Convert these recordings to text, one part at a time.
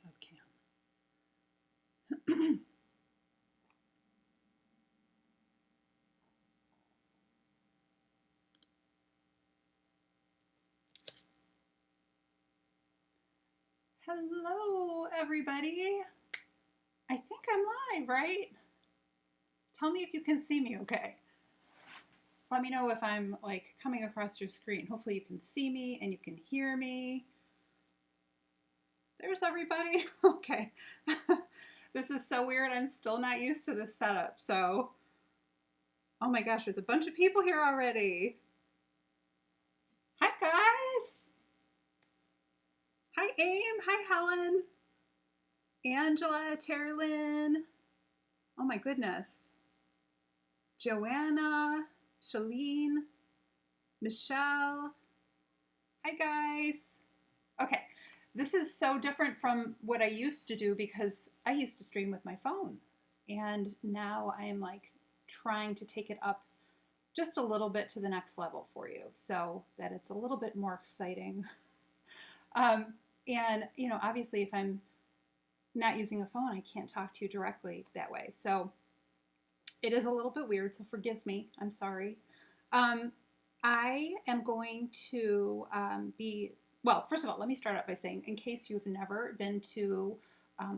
So can. Hello, everybody. I think I'm live, right? Tell me if you can see me okay. Let me know if I'm like coming across your screen. Hopefully you can see me and you can hear me. There's everybody. Okay. This is so weird. I'm still not used to this setup. So, oh my gosh, there's a bunch of people here already. Hi, guys. Hi, Aim. Hi, Helen. Angela, Terry Lynn. Oh my goodness. Joanna, Shalene, Michelle. Hi, guys. Okay. This is so different from what I used to do because I used to stream with my phone. And now I'm like trying to take it up just a little bit to the next level for you so that it's a little bit more exciting. And, you know, obviously if I'm not using a phone, I can't talk to you directly that way. So it is a little bit weird, so forgive me. I'm sorry. I am going to well, first of all, let me start out by saying, in case you've never been to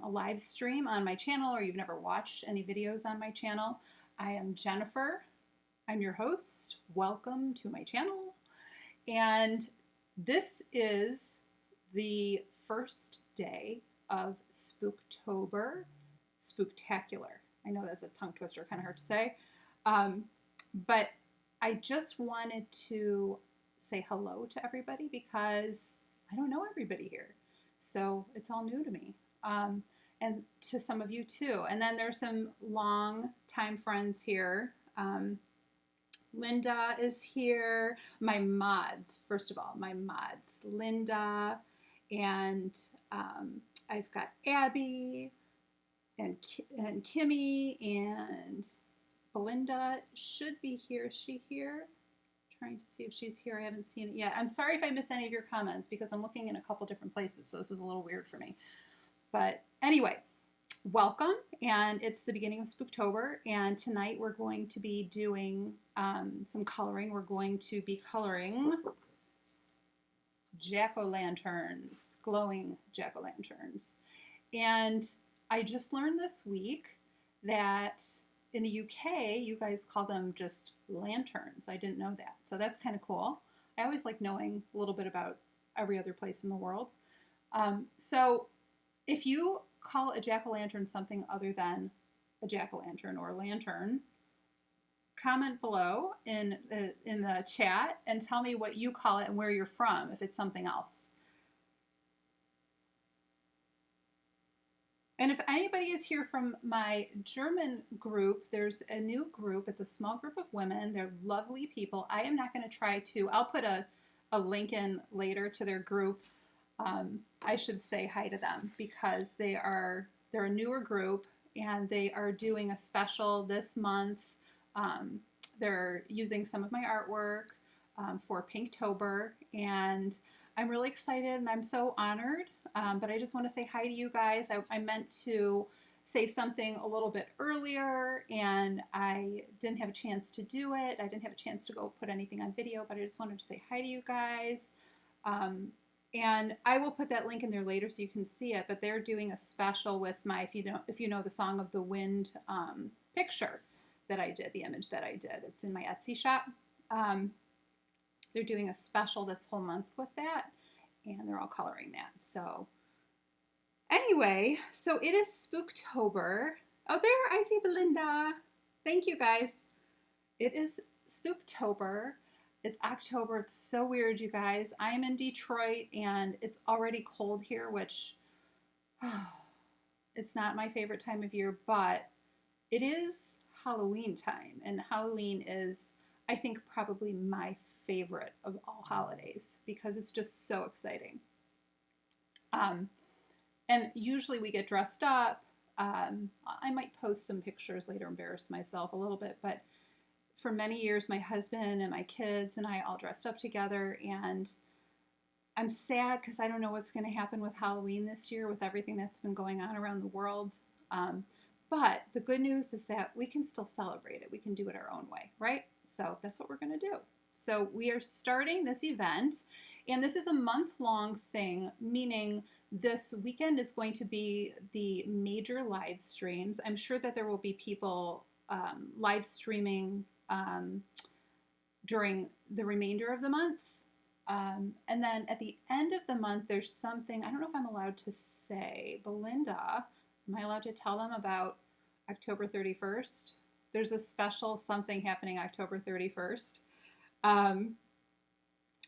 a live stream on my channel or you've never watched any videos on my channel, I am Jennifer. I'm your host. Welcome to my channel. And this is the first day of Spooktober Spooktacular. I know that's a tongue twister, kind of hard to say. But I just wanted to say hello to everybody because I don't know everybody here. So it's all new to me. And to some of you too. And then there's some long time friends here. Linda is here. My mods, first of all, my mods. Linda and I've got Abby and Kimmy and Belinda should be here. Is she here? Trying to see if she's here. I haven't seen it yet. I'm sorry if I miss any of your comments because I'm looking in a couple different places, so this is a little weird for me. But anyway, welcome, and it's the beginning of Spooktober, and tonight we're going to be doing some coloring. We're going to be coloring jack-o'-lanterns, glowing jack-o'-lanterns. And I just learned this week that in the UK, you guys call them just lanterns. I didn't know that. So that's kind of cool. I always like knowing a little bit about every other place in the world. So if you call a jack-o'-lantern something other than a jack-o'-lantern or a lantern, comment below in the chat and tell me what you call it and where you're from if it's something else. And if anybody is here from my German group, there's a new group. It's a small group of women. They're lovely people. I am not going to try to, I'll put a link in later to their group. I should say hi to them because they're a newer group and they are doing a special this month. They're using some of my artwork for Pinktober, and I'm really excited and I'm so honored, but I just want to say hi to you guys. I meant to say something a little bit earlier and I didn't have a chance to do it. I didn't have a chance to go put anything on video, but I just wanted to say hi to you guys. And I will put that link in there later so you can see it, but they're doing a special with my, if you know the Song of the Wind picture that I did, the image that I did. It's in my Etsy shop. They're doing a special this whole month with that, and they're all coloring that. So anyway, so it is Spooktober. Oh, there, I see Belinda. Thank you, guys. It is Spooktober. It's October. It's so weird, you guys. I am in Detroit, and it's already cold here, which it's not my favorite time of year, but it is Halloween time, and Halloween is, I think, probably my favorite of all holidays because it's just so exciting. And usually we get dressed up. I might post some pictures later, embarrass myself a little bit, but for many years my husband and my kids and I all dressed up together, and I'm sad because I don't know what's going to happen with Halloween this year with everything that's been going on around the world. But the good news is that we can still celebrate it. We can do it our own way, right? So that's what we're going to do. So we are starting this event, and this is a month-long thing, meaning this weekend is going to be the major live streams. I'm sure that there will be people live streaming during the remainder of the month. And then at the end of the month, there's something, I don't know if I'm allowed to say, Belinda, am I allowed to tell them about October 31st? There's a special something happening October 31st.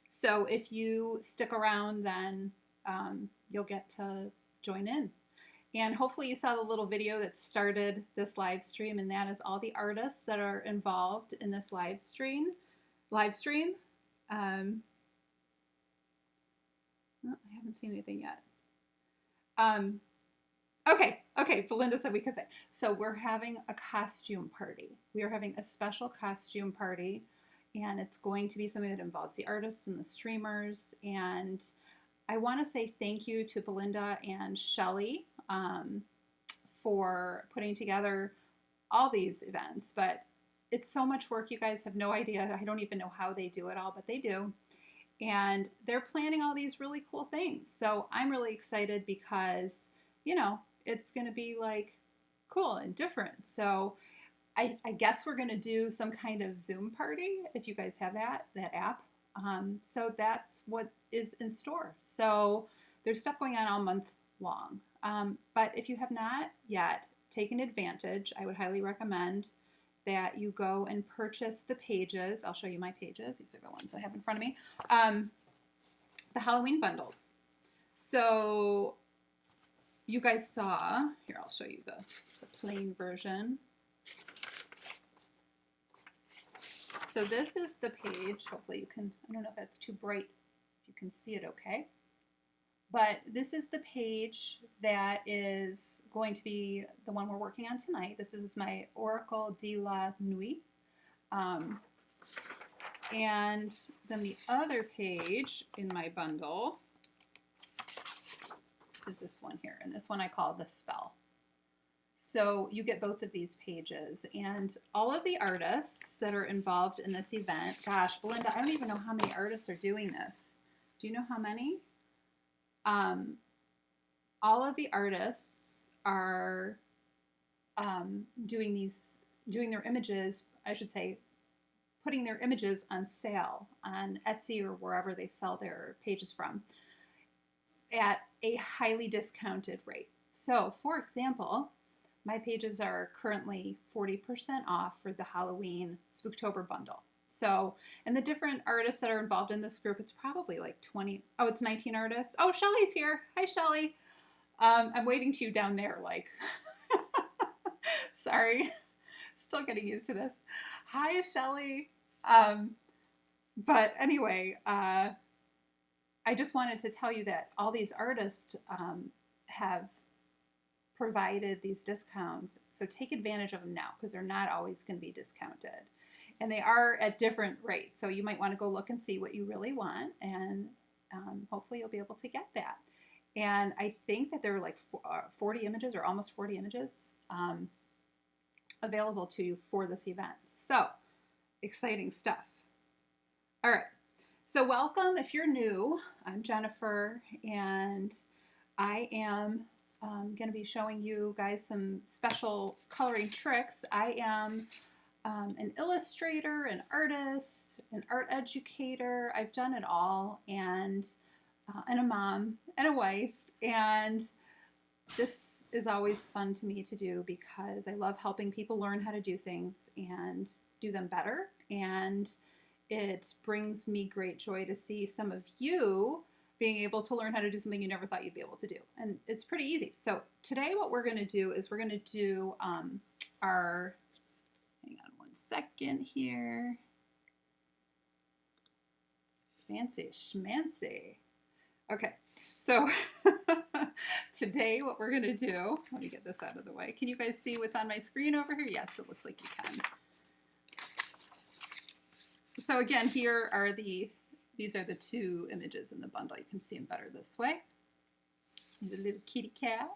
So if you stick around, then you'll get to join in. And hopefully you saw the little video that started this live stream, and that is all the artists that are involved in this live stream. Oh, I haven't seen anything yet. Okay, Belinda said we could say. So we're having a costume party. We are having a special costume party, and it's going to be something that involves the artists and the streamers. And I want to say thank you to Belinda and Shelly for putting together all these events. But it's so much work, you guys have no idea. I don't even know how they do it all, but they do. And they're planning all these really cool things. So I'm really excited because, you know, it's going to be like cool and different. So I guess we're going to do some kind of Zoom party if you guys have that app. So that's what is in store. So there's stuff going on all month long. But if you have not yet taken advantage, I would highly recommend that you go and purchase the pages. I'll show you my pages. These are the ones I have in front of me. The Halloween bundles. So you guys saw, here I'll show you the plain version. So this is the page. Hopefully you can, I don't know if that's too bright, if you can see it okay. But this is the page that is going to be the one we're working on tonight. This is my Oracle de la Nuit. And then the other page in my bundle is this one here. And this one I call the Spell. So you get both of these pages. And all of the artists that are involved in this event, gosh, Belinda, I don't even know how many artists are doing this. Do you know how many? All of the artists are doing their images, I should say, putting their images on sale on Etsy or wherever they sell their pages from at a highly discounted rate. So, for example, my pages are currently 40% off for the Halloween Spooktober bundle. So, and the different artists that are involved in this group, it's probably like 20, oh, it's 19 artists. Oh, Shelly's here. Hi, Shelly. I'm waving to you down there, like, sorry, still getting used to this. Hi, Shelly. But anyway, I just wanted to tell you that all these artists have provided these discounts. So take advantage of them now because they're not always going to be discounted. And they are at different rates. So you might want to go look and see what you really want. And hopefully you'll be able to get that. And I think that there are like 40 images or almost 40 images available to you for this event. So exciting stuff. All right. So welcome. If you're new, I'm Jennifer, and I am going to be showing you guys some special coloring tricks. I am an illustrator, an artist, an art educator. I've done it all, and a mom and a wife. And this is always fun to me to do because I love helping people learn how to do things and do them better. And it brings me great joy to see some of you being able to learn how to do something you never thought you'd be able to do. And it's pretty easy. So today what we're going to do is we're going to do our, hang on one second here. Fancy schmancy. Okay, so today what we're going to do, let me get this out of the way. Can you guys see what's on my screen over here? Yes, it looks like you can. So again, here are the These are the two images in the bundle. You can see them better this way. He's a little kitty cat.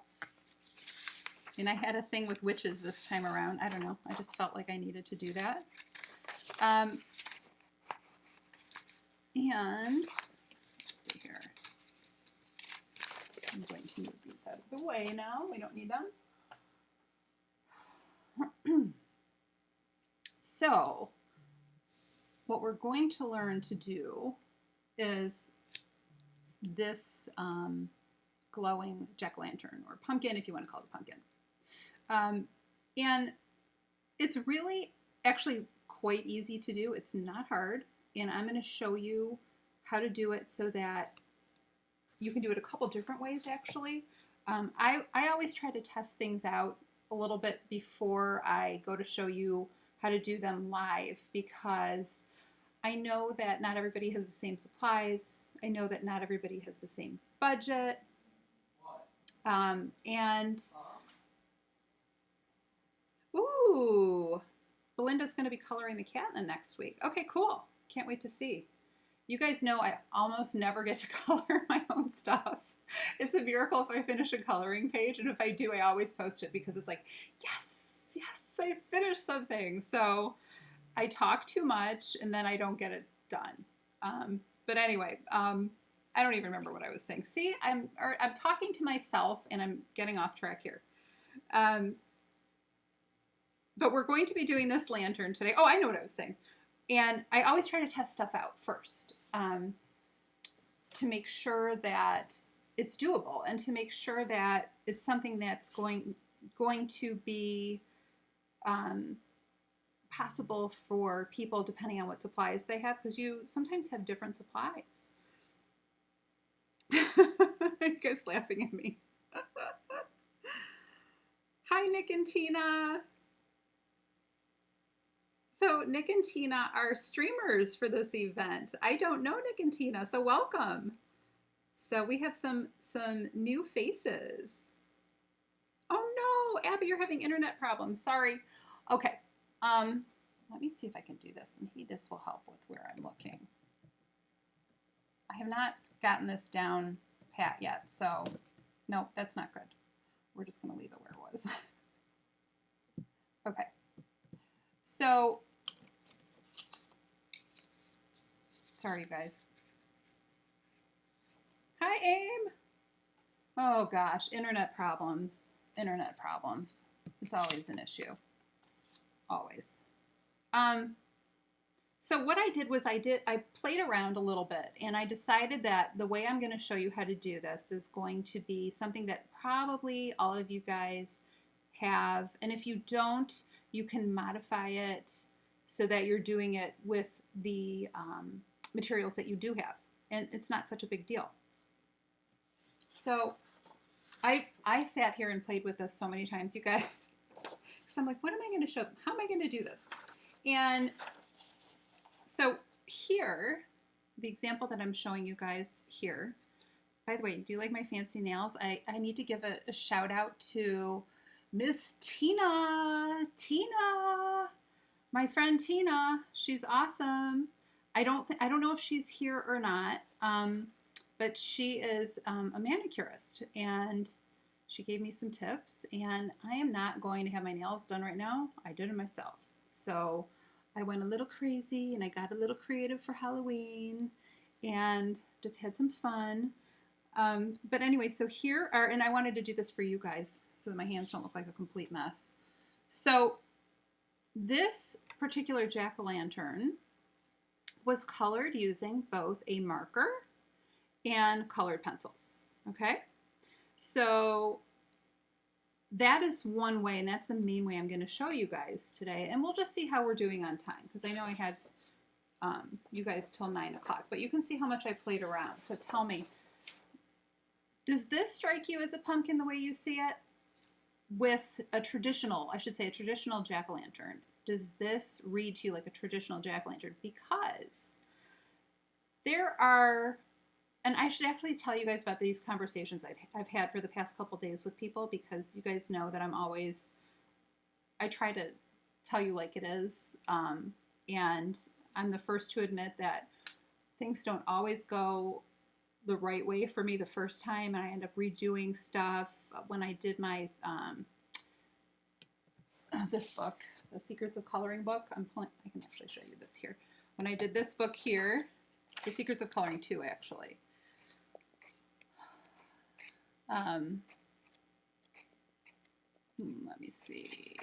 And I had a thing with witches this time around. I don't know. I just felt like I needed to do that. And let's see here. I'm going to move these out of the way now. We don't need them. So, what we're going to learn to do is this glowing jack-o'-lantern, or pumpkin if you want to call it a pumpkin. And it's really actually quite easy to do. It's not hard, and I'm going to show you how to do it so that you can do it a couple different ways actually. I always try to test things out a little bit before I go to show you how to do them live, because I know that not everybody has the same supplies. I know that not everybody has the same budget. Ooh, Belinda's going to be coloring the cat in the next week. Okay, cool. Can't wait to see. You guys know I almost never get to color my own stuff. It's a miracle if I finish a coloring page, and if I do, I always post it because it's like, yes, yes, I finished something. So I talk too much and then I don't get it done. But anyway, I don't even remember what I was saying. See, I'm talking to myself and I'm getting off track here. But we're going to be doing this lantern today. Oh, I know what I was saying. And I always try to test stuff out first to make sure that it's doable and to make sure that it's something that's going to be possible for people depending on what supplies they have, because you sometimes have different supplies. You guys laughing at me. Hi, Nick and Tina. So Nick and Tina are streamers for this event. I don't know Nick and Tina, so welcome. So we have some new faces. Oh no, Abby, you're having internet problems. Sorry. Okay. Let me see if I can do this. Maybe this will help with where I'm looking. I have not gotten this down pat yet, so nope, that's not good. We're just going to leave it where it was. Okay. So, sorry, you guys. Hi, AIM. Oh gosh, internet problems. Internet problems. It's always an issue. Always. So what I did was I played around a little bit, and I decided that the way I'm going to show you how to do this is going to be something that probably all of you guys have, and if you don't, you can modify it so that you're doing it with the materials that you do have, and it's not such a big deal. So I sat here and played with this so many times, you guys, because I'm like, what am I going to show them? How am I going to do this? And so here, the example that I'm showing you guys here, by the way, do you like my fancy nails? I need to give a shout out to Miss Tina. Tina, my friend Tina, she's awesome. I don't know if she's here or not, but she is a manicurist, and she gave me some tips, and I am not going to have my nails done right now. I did it myself. So I went a little crazy and I got a little creative for Halloween and just had some fun. But anyway, so here are, and I wanted to do this for you guys so that my hands don't look like a complete mess. So this particular jack-o'-lantern was colored using both a marker and colored pencils. Okay, so that is one way, and that's the main way I'm going to show you guys today. And we'll just see how we're doing on time, because I know I had you guys till 9 o'clock, but you can see how much I played around. So tell me, does this strike you as a pumpkin the way you see it? With a traditional, I should say a traditional jack-o'-lantern, does this read to you like a traditional jack-o'-lantern? Because there are, and I should actually tell you guys about these conversations I've had for the past couple days with people, because you guys know that I try to tell you like it is, and I'm the first to admit that things don't always go the right way for me the first time, and I end up redoing stuff. When I did my this book, The Secrets of Coloring book, I can actually show you this here. When I did this book here, The Secrets of Coloring 2, actually. Let me see.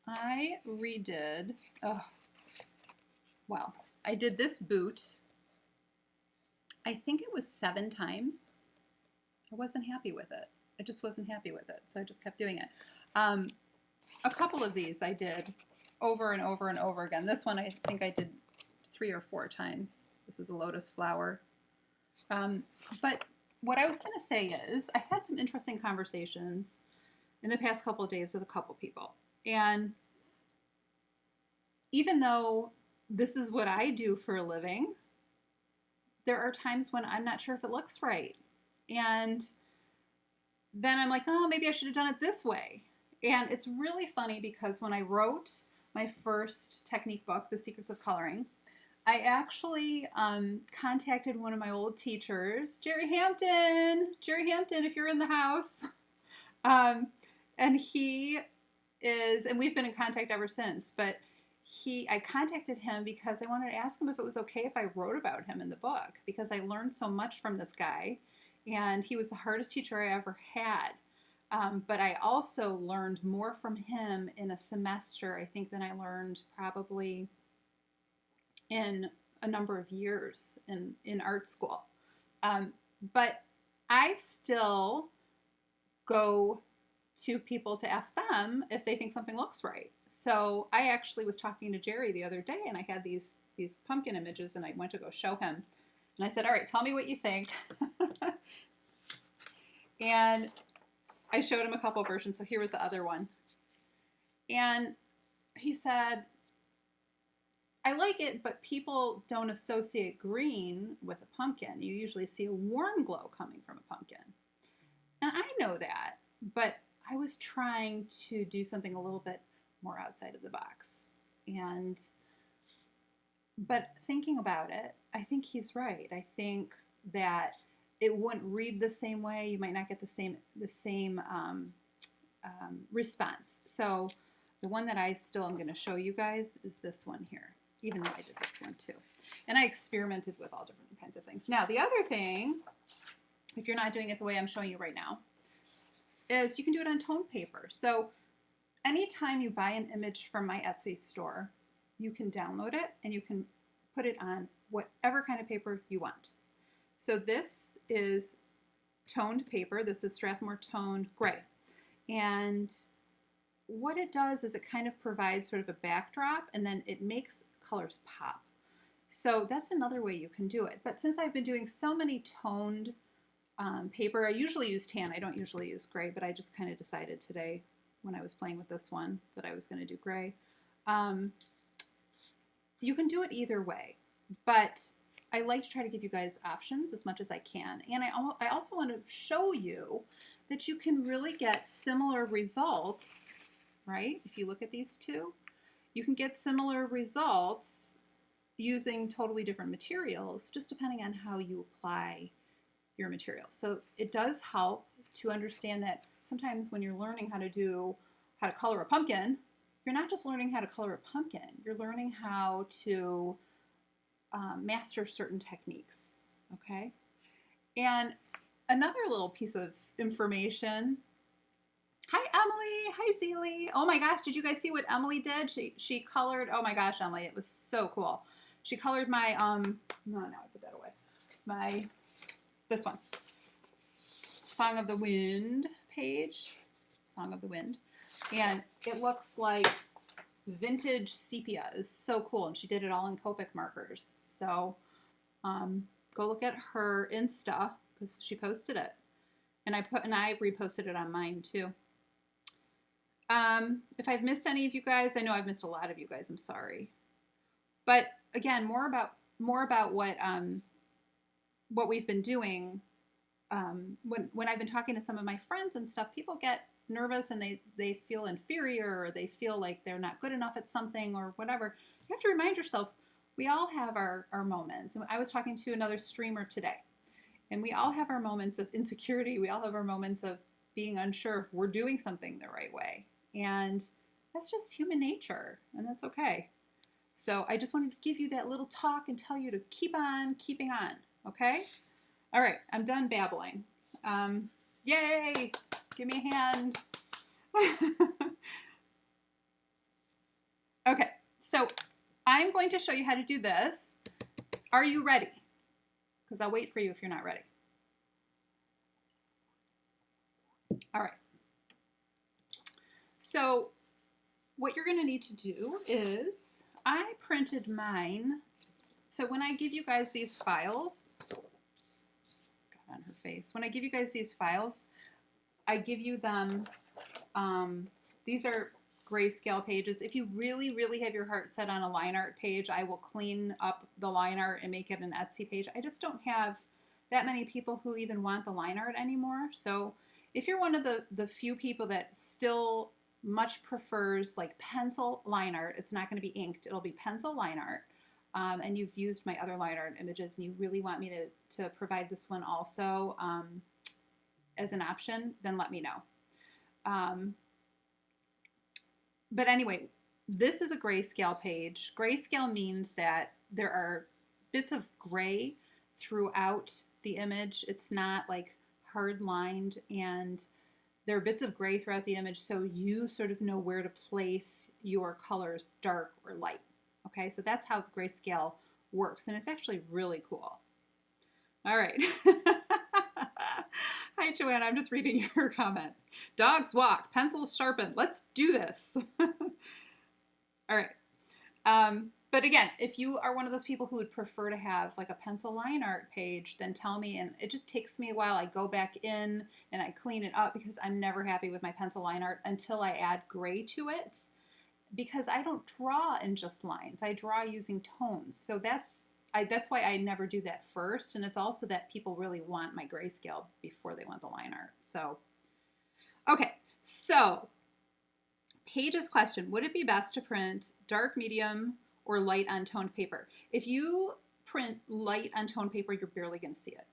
I redid, I did this boot, I think it was 7 times. I wasn't happy with it. I just wasn't happy with it, so I just kept doing it. A couple of these I did over and over and over again. This one I think I did 3 or 4 times. This is a lotus flower. But what I was going to say is I had some interesting conversations in the past couple of days with a couple people. And even though this is what I do for a living, there are times when I'm not sure if it looks right. And then I'm like, oh, maybe I should have done it this way. And it's really funny because when I wrote my first technique book, The Secrets of Coloring, I actually contacted one of my old teachers, Jerry Hampton, if you're in the house. And he is, and we've been in contact ever since, but I contacted him because I wanted to ask him if it was okay if I wrote about him in the book, because I learned so much from this guy, and he was the hardest teacher I ever had. But I also learned more from him in a semester, I think, than I learned probably in a number of years in art school. But I still go to people to ask them if they think something looks right. So I actually was talking to Jerry the other day, and I had these pumpkin images, and I went to go show him. And I said, all right, tell me what you think. And I showed him a couple versions. So here was the other one. And he said, I like it, but people don't associate green with a pumpkin. You usually see a warm glow coming from a pumpkin. And I know that, but I was trying to do something a little bit more outside of the box. But thinking about it, I think he's right. I think that it wouldn't read the same way. You might not get the same response. So the one that I still am going to show you guys is this one here, even though I did this one too. And I experimented with all different kinds of things. Now, the other thing, if you're not doing it the way I'm showing you right now, is you can do it on toned paper. So anytime you buy an image from my Etsy store, you can download it and you can put it on whatever kind of paper you want. So this is toned paper. This is Strathmore Toned Gray. And what it does is it kind of provides sort of a backdrop, and then it makes colors pop. So that's another way you can do it. But since I've been doing so many toned paper, I usually use tan. I don't usually use gray, but I just kind of decided today when I was playing with this one that I was going to do gray. You can do it either way, but I like to try to give you guys options as much as I can. And I also want to show you that you can really get similar results, right? If you look at these two, you can get similar results using totally different materials, just depending on how you apply your material. So it does help to understand that sometimes when you're learning how to color a pumpkin, you're not just learning how to color a pumpkin, you're learning how to master certain techniques, okay? And another little piece of information. Hi, Emily. Hi, Zeely. Oh my gosh, did you guys see what Emily did? She colored, oh my gosh, Emily, it was so cool. She colored my, no, I put that away. This one. Song of the Wind page. Song of the Wind. And it looks like vintage sepia. Is so cool, and she did it all in Copic markers. So go look at her Insta because she posted it, and I reposted it on mine too. If I've missed any of you guys, I know I've missed a lot of you guys. I'm sorry, but again, more about what we've been doing. When I've been talking to some of my friends and stuff, people get nervous and they feel inferior, or they feel like they're not good enough at something or whatever. You have to remind yourself, we all have our moments. And I was talking to another streamer today, and we all have our moments of insecurity. We all have our moments of being unsure if we're doing something the right way. And that's just human nature, and that's okay. So I just wanted to give you that little talk and tell you to keep on keeping on, okay? All right, I'm done babbling. Yay! Give me a hand. Okay, so I'm going to show you how to do this. Are you ready? Because I'll wait for you if you're not ready. All right. So what you're going to need to do is, I printed mine. So when I give you guys these files, got on her face. When I give you guys these files, I give you them, these are grayscale pages. If you really, really have your heart set on a line art page, I will clean up the line art and make it an Etsy page. I just don't have that many people who even want the line art anymore. So if you're one of the few people that still much prefers like pencil line art, it's not going to be inked, it'll be pencil line art, and you've used my other line art images and you really want me to provide this one also as an option, then let me know. But anyway, this is a grayscale page. Grayscale means that there are bits of gray throughout the image. It's not like hard lined, and there are bits of gray throughout the image, so you sort of know where to place your colors, dark or light. Okay, so that's how grayscale works, and it's actually really cool. All right. Hi, Joanna. I'm just reading your comment. Dogs walk, pencils sharpen. Let's do this. All right. But again, if you are one of those people who would prefer to have like a pencil line art page, then tell me, and it just takes me a while. I go back in and I clean it up because I'm never happy with my pencil line art until I add gray to it, because I don't draw in just lines. I draw using tones. So that's why I never do that first. And it's also that people really want my grayscale before they want the line art. So, okay. So, Paige's question, would it be best to print dark, medium, or light on toned paper? If you print light on toned paper, you're barely going to see it.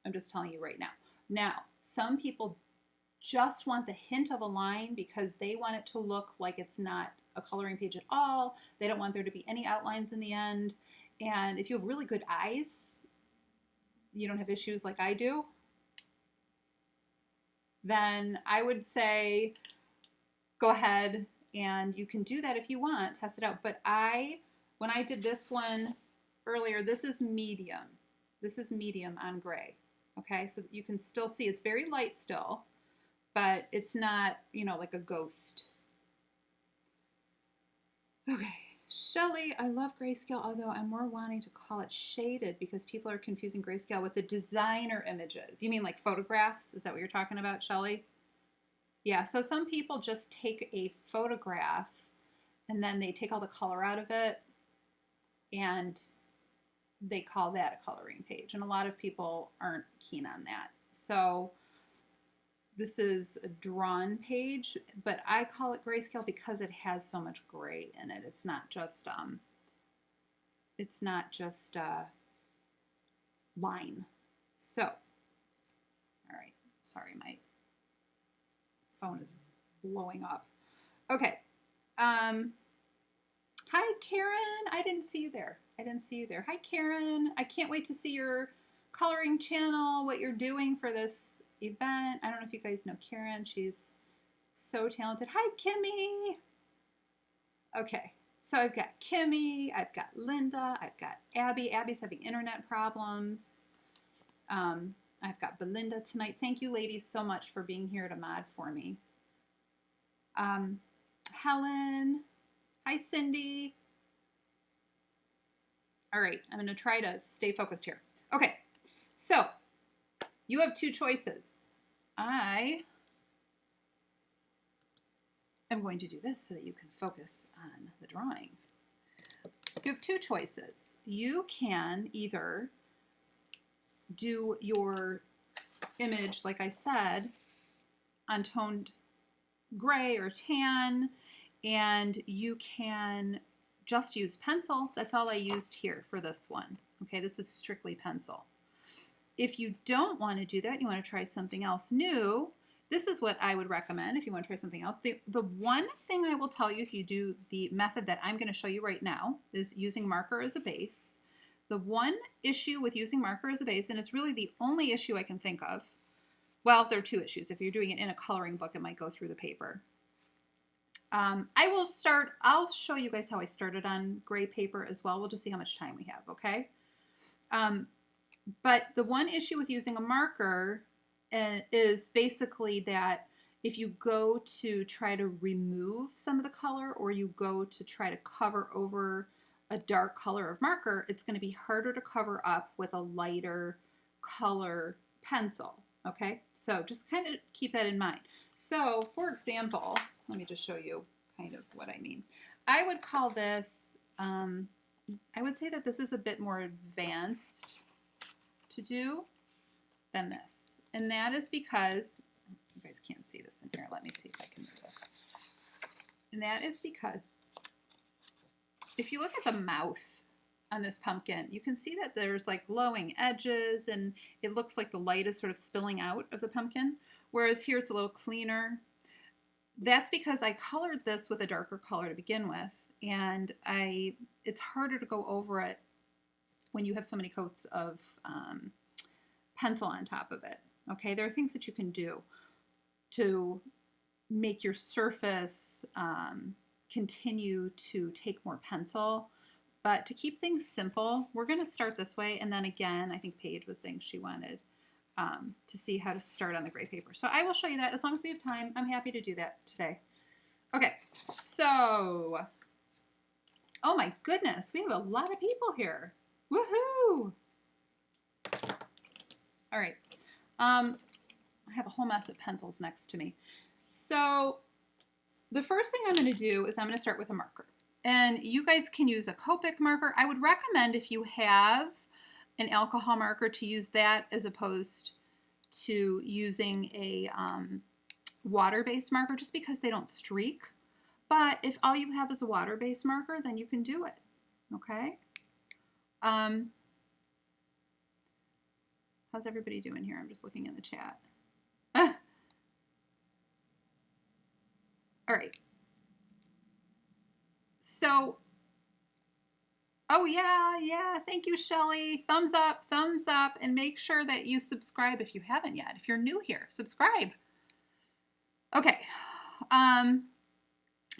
I'm just telling you right now. Now, some people just want the hint of a line because they want it to look like it's not a coloring page at all. They don't want there to be any outlines in the end. And if you have really good eyes, you don't have issues like I do, then I would say go ahead and you can do that if you want, test it out. But when I did this one earlier, this is medium. This is medium on gray. Okay, so you can still see it's very light still, but it's not, you know, like a ghost. Okay. Shelley, I love grayscale, although I'm more wanting to call it shaded because people are confusing grayscale with the designer images. You mean like photographs? Is that what you're talking about, Shelley? Yeah, so some people just take a photograph and then they take all the color out of it and they call that a coloring page. And a lot of people aren't keen on that. So this is a drawn page, but I call it grayscale because it has so much gray in it. It's not just line. So, all right. Sorry, my phone is blowing up. Okay. Hi, Karen. I didn't see you there. Hi, Karen. I can't wait to see your coloring channel, what you're doing for this event. I don't know if you guys know Karen. She's so talented. Hi, Kimmy. Okay, so I've got Kimmy, I've got Linda, I've got Abby. Abby's having internet problems. I've got Belinda tonight. Thank you, ladies, so much for being here to mod for me. Helen. Hi, Cindy. All right, I'm going to try to stay focused here. Okay, so you have two choices. I am going to do this so that you can focus on the drawing. You have two choices. You can either do your image, like I said, on toned gray or tan, and you can just use pencil, that's all I used here for this one. Okay, this is strictly pencil. If you don't want to do that, you want to try something else new, this is what I would recommend if you want to try something else. The one thing I will tell you if you do the method that I'm going to show you right now is using marker as a base. The one issue with using marker as a base, and it's really the only issue I can think of, well, there are two issues. If you're doing it in a coloring book, it might go through the paper. I'll show you guys how I started on gray paper as well. We'll just see how much time we have, okay? But the one issue with using a marker is basically that if you go to try to remove some of the color or you go to try to cover over a dark color of marker, it's going to be harder to cover up with a lighter color pencil, okay? So just kind of keep that in mind. So for example, let me just show you kind of what I mean. I would call this, I would say that this is a bit more advanced to do than this. And that is because, you guys can't see this in here. Let me see if I can do this. And that is because if you look at the mouth on this pumpkin, you can see that there's like glowing edges and it looks like the light is sort of spilling out of the pumpkin. Whereas here it's a little cleaner. That's because I colored this with a darker color to begin with. And it's harder to go over it when you have so many coats of pencil on top of it. Okay, there are things that you can do to make your surface continue to take more pencil. But to keep things simple, we're going to start this way. And then again, I think Paige was saying she wanted to see how to start on the gray paper. So I will show you that as long as we have time. I'm happy to do that today. Okay, so, oh my goodness, we have a lot of people here. Woohoo! All right. I have a whole mess of pencils next to me. So the first thing I'm going to do is I'm going to start with a marker. And you guys can use a Copic marker. I would recommend if you have an alcohol marker to use that as opposed to using a water-based marker just because they don't streak. But if all you have is a water-based marker, then you can do it. Okay? How's everybody doing here? I'm just looking in the chat. All right. So, oh yeah, thank you, Shelly. Thumbs up, and make sure that you subscribe if you haven't yet. If you're new here, subscribe. Okay. I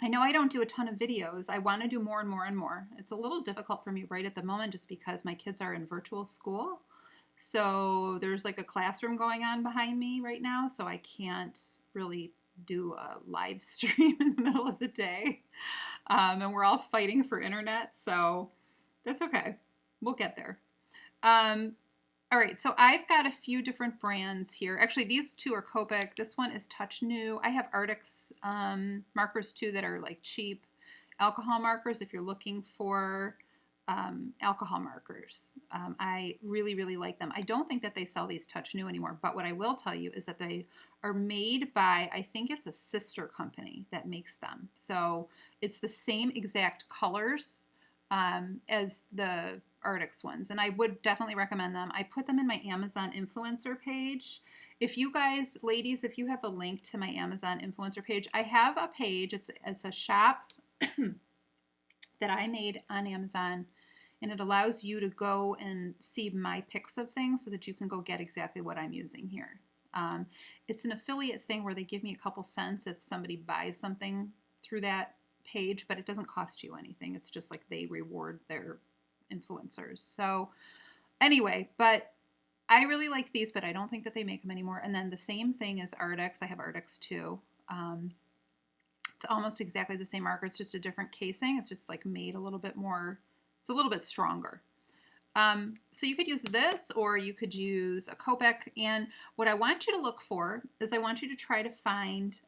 know I don't do a ton of videos. I want to do more and more and more. It's a little difficult for me right at the moment just because my kids are in virtual school. So there's like a classroom going on behind me right now, so I can't really do a live stream in the middle of the day. And we're all fighting for internet, so that's okay. We'll get there. All right, so I've got a few different brands here. Actually, these two are Copic. This one is Touch New. I have Arctic's markers too that are like cheap alcohol markers if you're looking for alcohol markers. I really, really like them. I don't think that they sell these Touch New anymore, but what I will tell you is that they are made by, I think it's a sister company that makes them. So it's the same exact colors as the Arctic's ones, and I would definitely recommend them. I put them in my Amazon influencer page. If you guys, ladies, if you have a link to my Amazon influencer page, I have a page. It's a shop that I made on Amazon, and it allows you to go and see my pics of things so that you can go get exactly what I'm using here. It's an affiliate thing where they give me a couple cents if somebody buys something through that page, but it doesn't cost you anything. It's just like they reward their influencers. So anyway, but I really like these, but I don't think that they make them anymore. And then the same thing as Arctic's. I have Arctic's too. It's almost exactly the same marker. It's just a different casing. It's just like made a little bit more, it's a little bit stronger. So you could use this or you could use a Copic. And what I want you to look for is I want you to try to find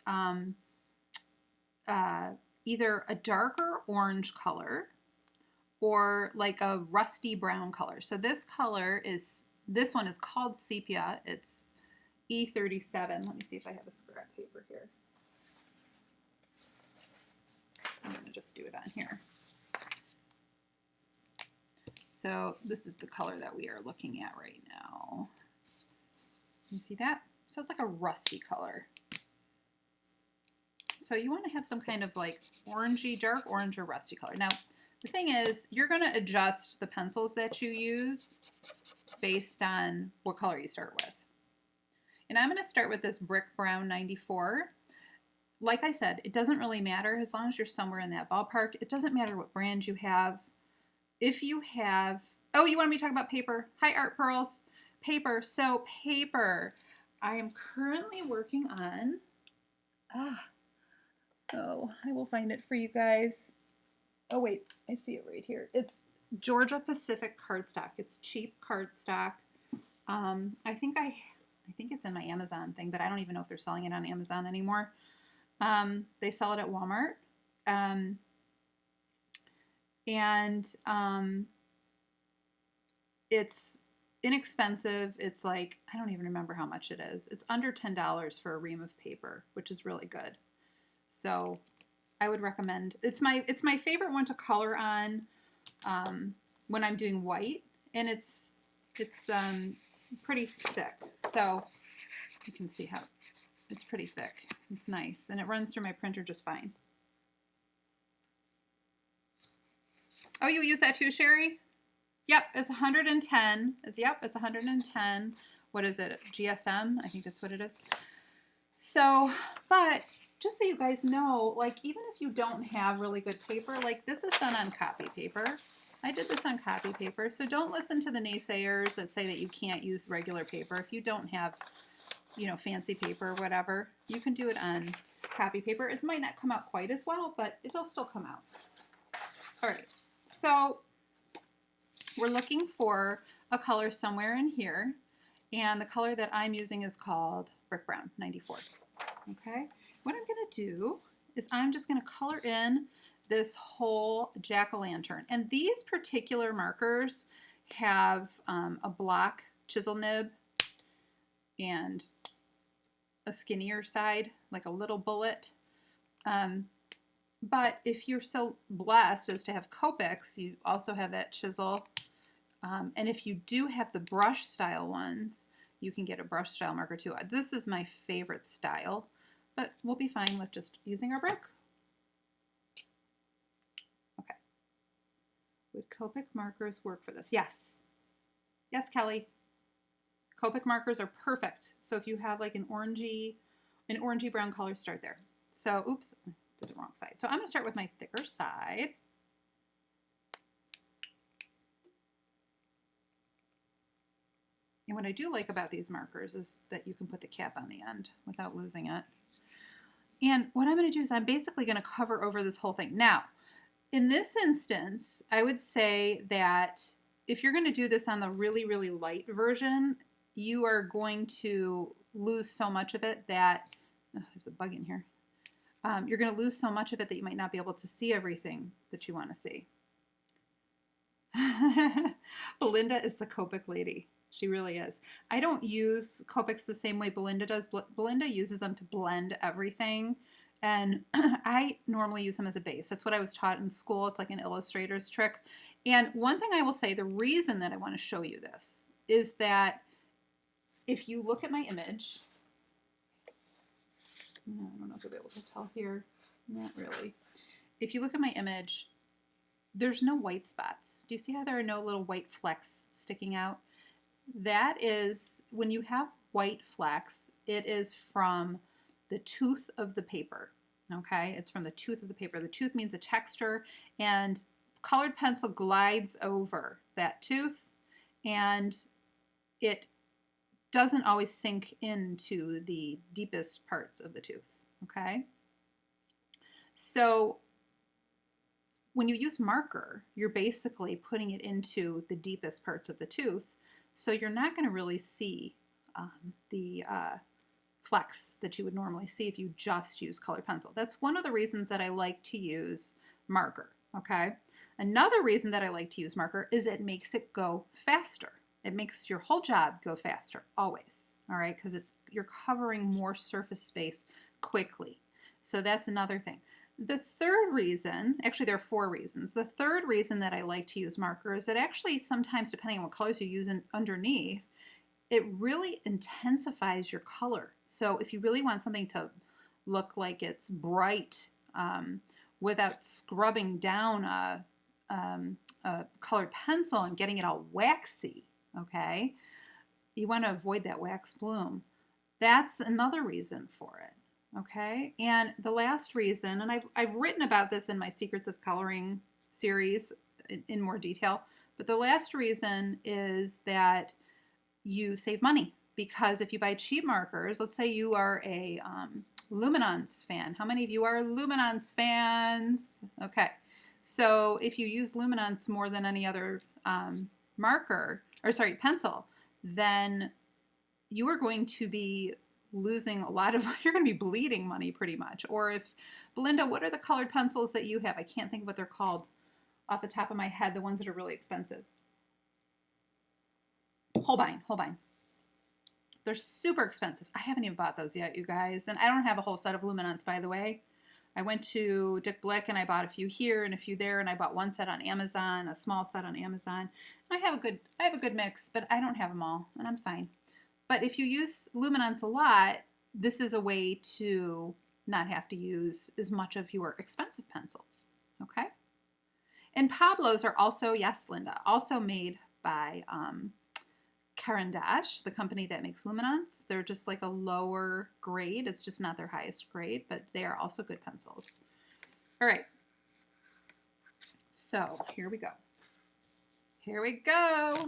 either a darker orange color or like a rusty brown color. So this color is, this one is called Sepia. It's E37. Let me see if I have a scrap paper here. I'm gonna just do it on here. So this is the color that we are looking at right now. You see that? So it's like a rusty color. So you want to have some kind of like orangey, dark orange or rusty color. Now, the thing is, you're going to adjust the pencils that you use based on what color you start with. And I'm going to start with this Brick Brown 94. Like I said, it doesn't really matter as long as you're somewhere in that ballpark. It doesn't matter what brand you have. If you have, oh, you want me to talk about paper? Hi, Art Pearls. Paper. So paper, I am currently working on, oh, I will find it for you guys. Oh wait, I see it right here. It's Georgia Pacific cardstock. It's cheap cardstock. I think it's in my Amazon thing, but I don't even know if they're selling it on Amazon anymore. They sell it at Walmart. It's inexpensive. It's like, I don't even remember how much it is. It's under $10 for a ream of paper, which is really good. So I would recommend, it's my favorite one to color on when I'm doing white, and it's pretty thick. So you can see how it's pretty thick. It's nice, and it runs through my printer just fine. Oh, you use that too, Sherry? Yep, it's 110. It's 110. What is it? GSM? I think that's what it is. So, but just so you guys know, like even if you don't have really good paper, like this is done on copy paper. I did this on copy paper, so don't listen to the naysayers that say that you can't use regular paper. If you don't have, you know, fancy paper or whatever, you can do it on copy paper. It might not come out quite as well, but it'll still come out. All right, so we're looking for a color somewhere in here, and the color that I'm using is called Brick Brown 94. Okay, what I'm going to do is I'm just going to color in this whole jack-o'-lantern, and these particular markers have a block chisel nib and a skinnier side, like a little bullet. But if you're so blessed as to have Copics, you also have that chisel. And if you do have the brush style ones, you can get a brush style marker too. This is my favorite style, but we'll be fine with just using our brick. Okay. Would Copic markers work for this? Yes. Yes, Kelly. Copic markers are perfect. So if you have like an orangey brown color, start there. So, oops, I did the wrong side. So I'm going to start with my thicker side. And what I do like about these markers is that you can put the cap on the end without losing it. And what I'm going to do is I'm basically going to cover over this whole thing. Now, in this instance, I would say that if you're going to do this on the really, really light version, you are going to lose so much of it that, oh, there's a bug in here. You're going to lose so much of it that you might not be able to see everything that you want to see. Belinda is the Copic lady. She really is. I don't use Copics the same way Belinda does. Belinda uses them to blend everything, and I normally use them as a base. That's what I was taught in school. It's like an illustrator's trick. And one thing I will say, the reason that I want to show you this is that if you look at my image, I don't know if you'll be able to tell here. Not really. If you look at my image, there's no white spots. Do you see how there are no little white flecks sticking out? That is, when you have white flecks, it is from the tooth of the paper, okay? It's from the tooth of the paper. The tooth means a texture, and colored pencil glides over that tooth, and it doesn't always sink into the deepest parts of the tooth, okay? So when you use marker, you're basically putting it into the deepest parts of the tooth, so you're not going to really see the flecks that you would normally see if you just use colored pencil. That's one of the reasons that I like to use marker, okay? Another reason that I like to use marker is it makes it go faster. It makes your whole job go faster, always, all right? Because you're covering more surface space quickly. So that's another thing. The third reason, actually there are 4 reasons. The third reason that I like to use marker is that actually sometimes, depending on what colors you use underneath, it really intensifies your color. So if you really want something to look like it's bright without scrubbing down a colored pencil and getting it all waxy, okay, you want to avoid that wax bloom. That's another reason for it. Okay, and the last reason, and I've written about this in my Secrets of Coloring series in more detail, but the last reason is that you save money, because if you buy cheap markers, let's say you are a Luminance fan. How many of you are Luminance fans? Okay, so if you use Luminance more than any other pencil, then you are going to be losing a lot of, you're going to be bleeding money pretty much. Or if, Belinda, what are the colored pencils that you have? I can't think of what they're called off the top of my head, the ones that are really expensive. Holbein. They're super expensive. I haven't even bought those yet, you guys. And I don't have a whole set of Luminance, by the way. I went to Dick Blick and I bought a few here and a few there, and I bought one set on Amazon, a small set on Amazon. I have a good mix, but I don't have them all, and I'm fine. But if you use Luminance a lot, this is a way to not have to use as much of your expensive pencils, okay? And Pablos are also, yes, Linda, also made by Caran d'Ache, the company that makes Luminance. They're just like a lower grade. It's just not their highest grade, but they are also good pencils. All right. So here we go. Here we go.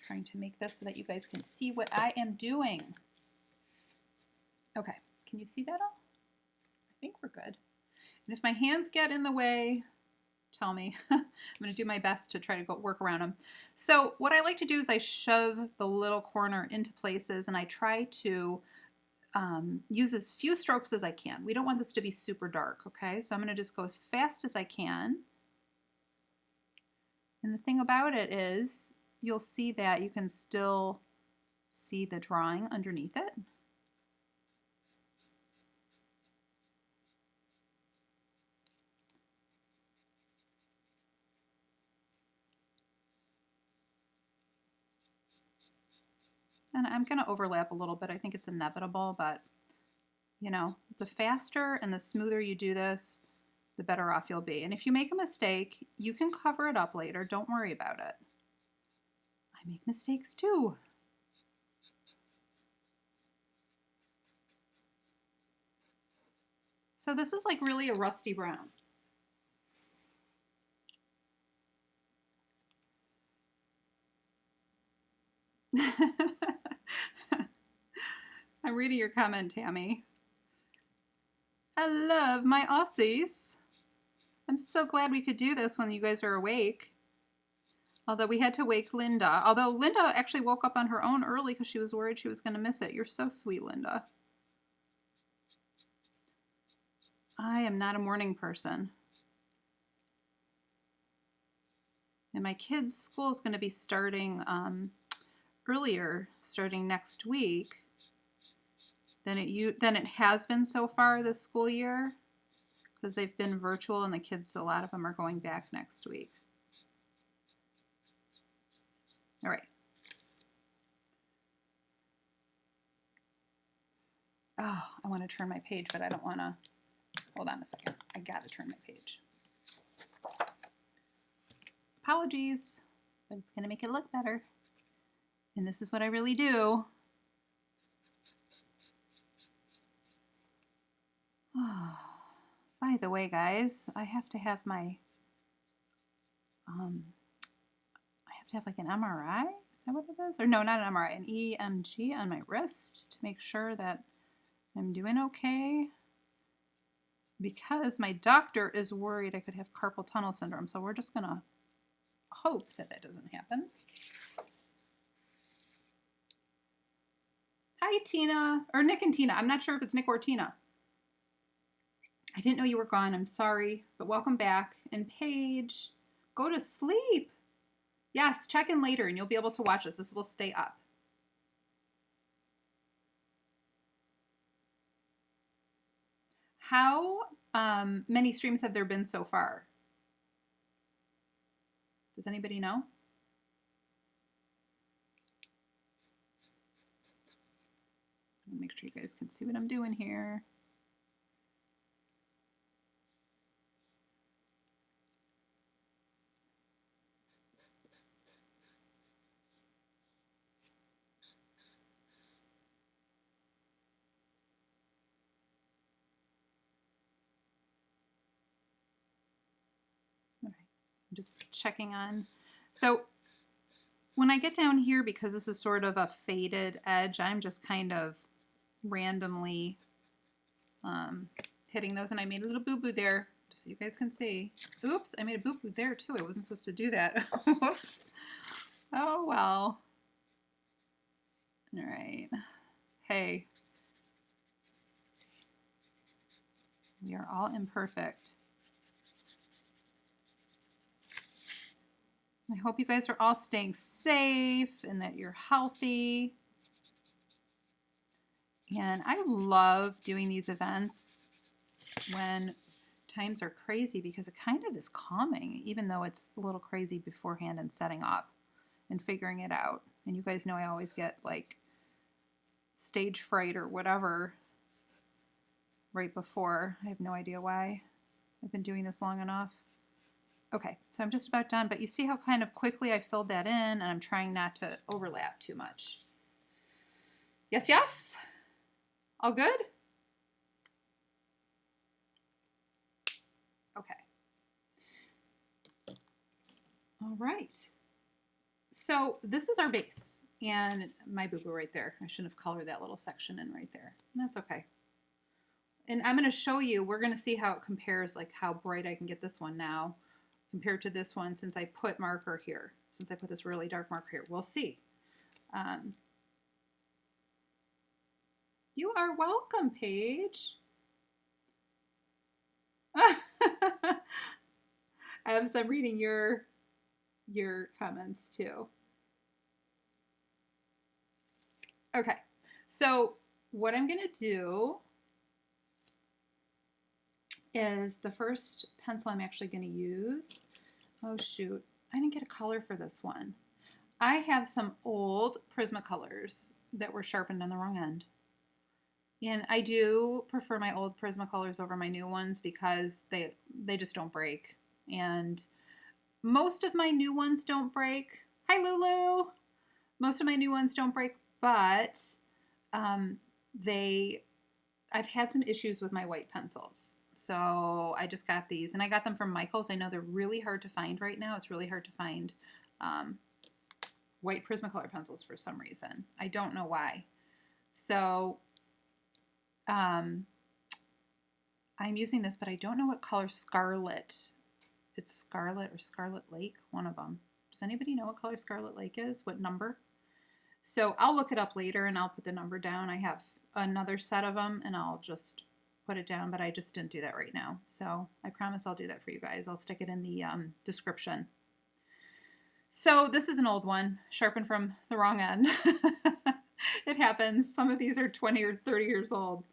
Trying to make this so that you guys can see what I am doing. Okay, can you see that all? I think we're good. And if my hands get in the way, tell me. I'm going to do my best to try to work around them. So what I like to do is I shove the little corner into places, and I try to use as few strokes as I can. We don't want this to be super dark, okay? So I'm going to just go as fast as I can. And the thing about it is, you'll see that you can still see the drawing underneath it. And I'm going to overlap a little bit. I think it's inevitable, but you know, the faster and the smoother you do this, the better off you'll be. And if you make a mistake, you can cover it up later. Don't worry about it. I make mistakes too. So this is like really a rusty brown. I'm reading your comment, Tammy. I love my Aussies. I'm so glad we could do this when you guys are awake. Although we had to wake Linda. Although Linda actually woke up on her own early because she was worried she was going to miss it. You're so sweet, Linda. I am not a morning person. And my kids' school is going to be starting earlier, starting next week than it has been so far this school year, because they've been virtual and the kids, a lot of them are going back next week. All right. Oh, I want to turn my page, but I don't want to. Hold on a second. I got to turn my page. Apologies, but it's going to make it look better. And this is what I really do. Oh, by the way, guys, I have to have my, I have to have like an MRI? Is that what it is? Or no, not an MRI, an EMG on my wrist to make sure that I'm doing okay. Because my doctor is worried I could have carpal tunnel syndrome. So we're just going to hope that that doesn't happen. Hi, Tina. Or Nick and Tina. I'm not sure if it's Nick or Tina. I didn't know you were gone. I'm sorry. But welcome back. And Paige, go to sleep. Yes, check in later and you'll be able to watch this. This will stay up. How many streams have there been so far? Does anybody know? Make sure you guys can see what I'm doing here. Okay, I'm just checking on. So when I get down here, because this is sort of a faded edge, I'm just kind of randomly hitting those, and I made a little boo-boo there, just so you guys can see. Oops, I made a boo-boo there too. I wasn't supposed to do that. Whoops. Oh, well. All right. Hey. We are all imperfect. I hope you guys are all staying safe and that you're healthy. And I love doing these events when times are crazy because it kind of is calming, even though it's a little crazy beforehand and setting up and figuring it out. And you guys know I always get like stage fright or whatever right before. I have no idea why. I've been doing this long enough. Okay, so I'm just about done, but you see how kind of quickly I filled that in, and I'm trying not to overlap too much. Yes, yes? All good? Okay. All right. So this is our base, and my boo-boo right there. I shouldn't have colored that little section in right there. That's okay. And I'm going to show you, we're going to see how it compares, like how bright I can get this one now compared to this one since I put marker here, since I put this really dark marker here. We'll see. You are welcome, Paige. I'm reading your comments too. Okay, so what I'm going to do is the first pencil I'm actually going to use. Oh shoot, I didn't get a color for this one. I have some old Prismacolors that were sharpened on the wrong end. And I do prefer my old Prismacolors over my new ones because they just don't break. And most of my new ones don't break. Hi Lulu! Most of my new ones don't break, but I've had some issues with my white pencils. So I just got these, and I got them from Michael's. I know they're really hard to find right now. It's really hard to find white Prismacolor pencils for some reason. I don't know why. So I'm using this, but I don't know what color Scarlet. It's Scarlet or Scarlet Lake, one of them. Does anybody know what color Scarlet Lake is? What number? So I'll look it up later and I'll put the number down. I have another set of them and I'll just put it down, but I just didn't do that right now. So I promise I'll do that for you guys. I'll stick it in the description. So this is an old one, sharpened from the wrong end. It happens. Some of these are 20 or 30 years old.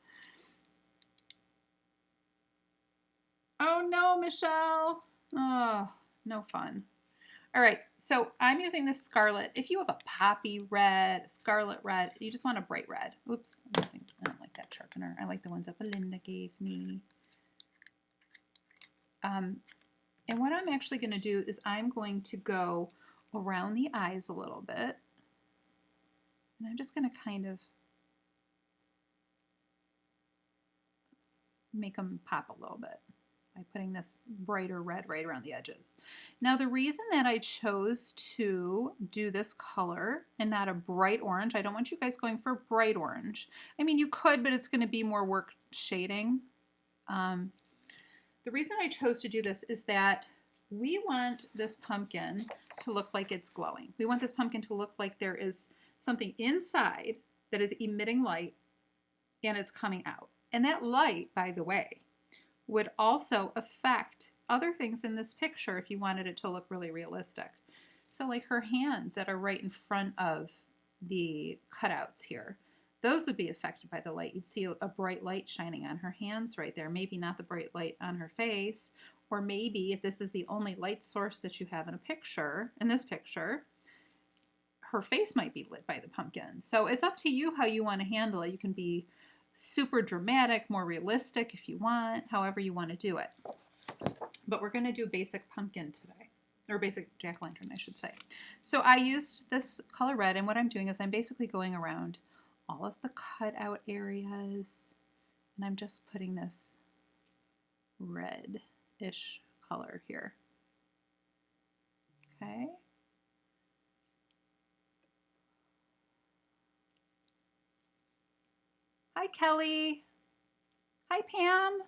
Oh no, Michelle. Oh, no fun. All right, so I'm using this Scarlet. If you have a poppy red, scarlet red, you just want a bright red. Oops, I don't like that sharpener. I like the ones that Belinda gave me. And what I'm actually going to do is I'm going to go around the eyes a little bit. And I'm just going to kind of make them pop a little bit by putting this brighter red right around the edges. Now the reason that I chose to do this color and not a bright orange, I don't want you guys going for bright orange. I mean, you could, but it's going to be more work shading. The reason I chose to do this is that we want this pumpkin to look like it's glowing. We want this pumpkin to look like there is something inside that is emitting light and it's coming out. And that light, by the way, would also affect other things in this picture if you wanted it to look really realistic. So like her hands that are right in front of the cutouts here. those would be affected by the light. You'd see a bright light shining on her hands right there. Maybe not the bright light on her face, or maybe if this is the only light source that you have in a picture, in this picture, her face might be lit by the pumpkin. So it's up to you how you want to handle it. You can be super dramatic, more realistic if you want, however you want to do it. But we're going to do basic pumpkin today, or basic jack-o'-lantern, I should say. So I used this color red, and what I'm doing is I'm basically going around all of the cutout areas, and I'm just putting this red-ish color here. Okay. Hi, Kelly. Hi, Pam.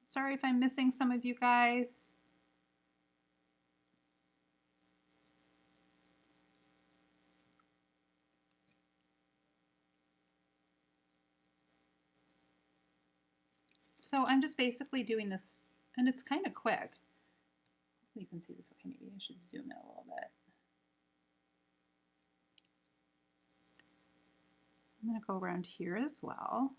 Sorry if I'm missing some of you guys. So I'm just basically doing this, and it's kind of quick. Hopefully you can see this okay. Maybe I should zoom in a little bit. I'm going to go around here as well.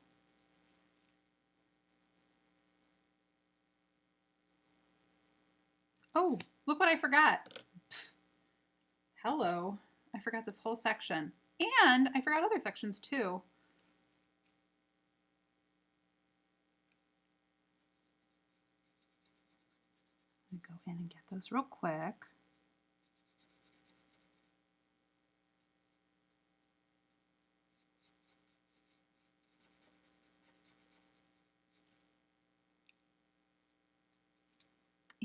Oh, look what I forgot. Hello. I forgot this whole section. And I forgot other sections too. I'm going to go in and get those real quick.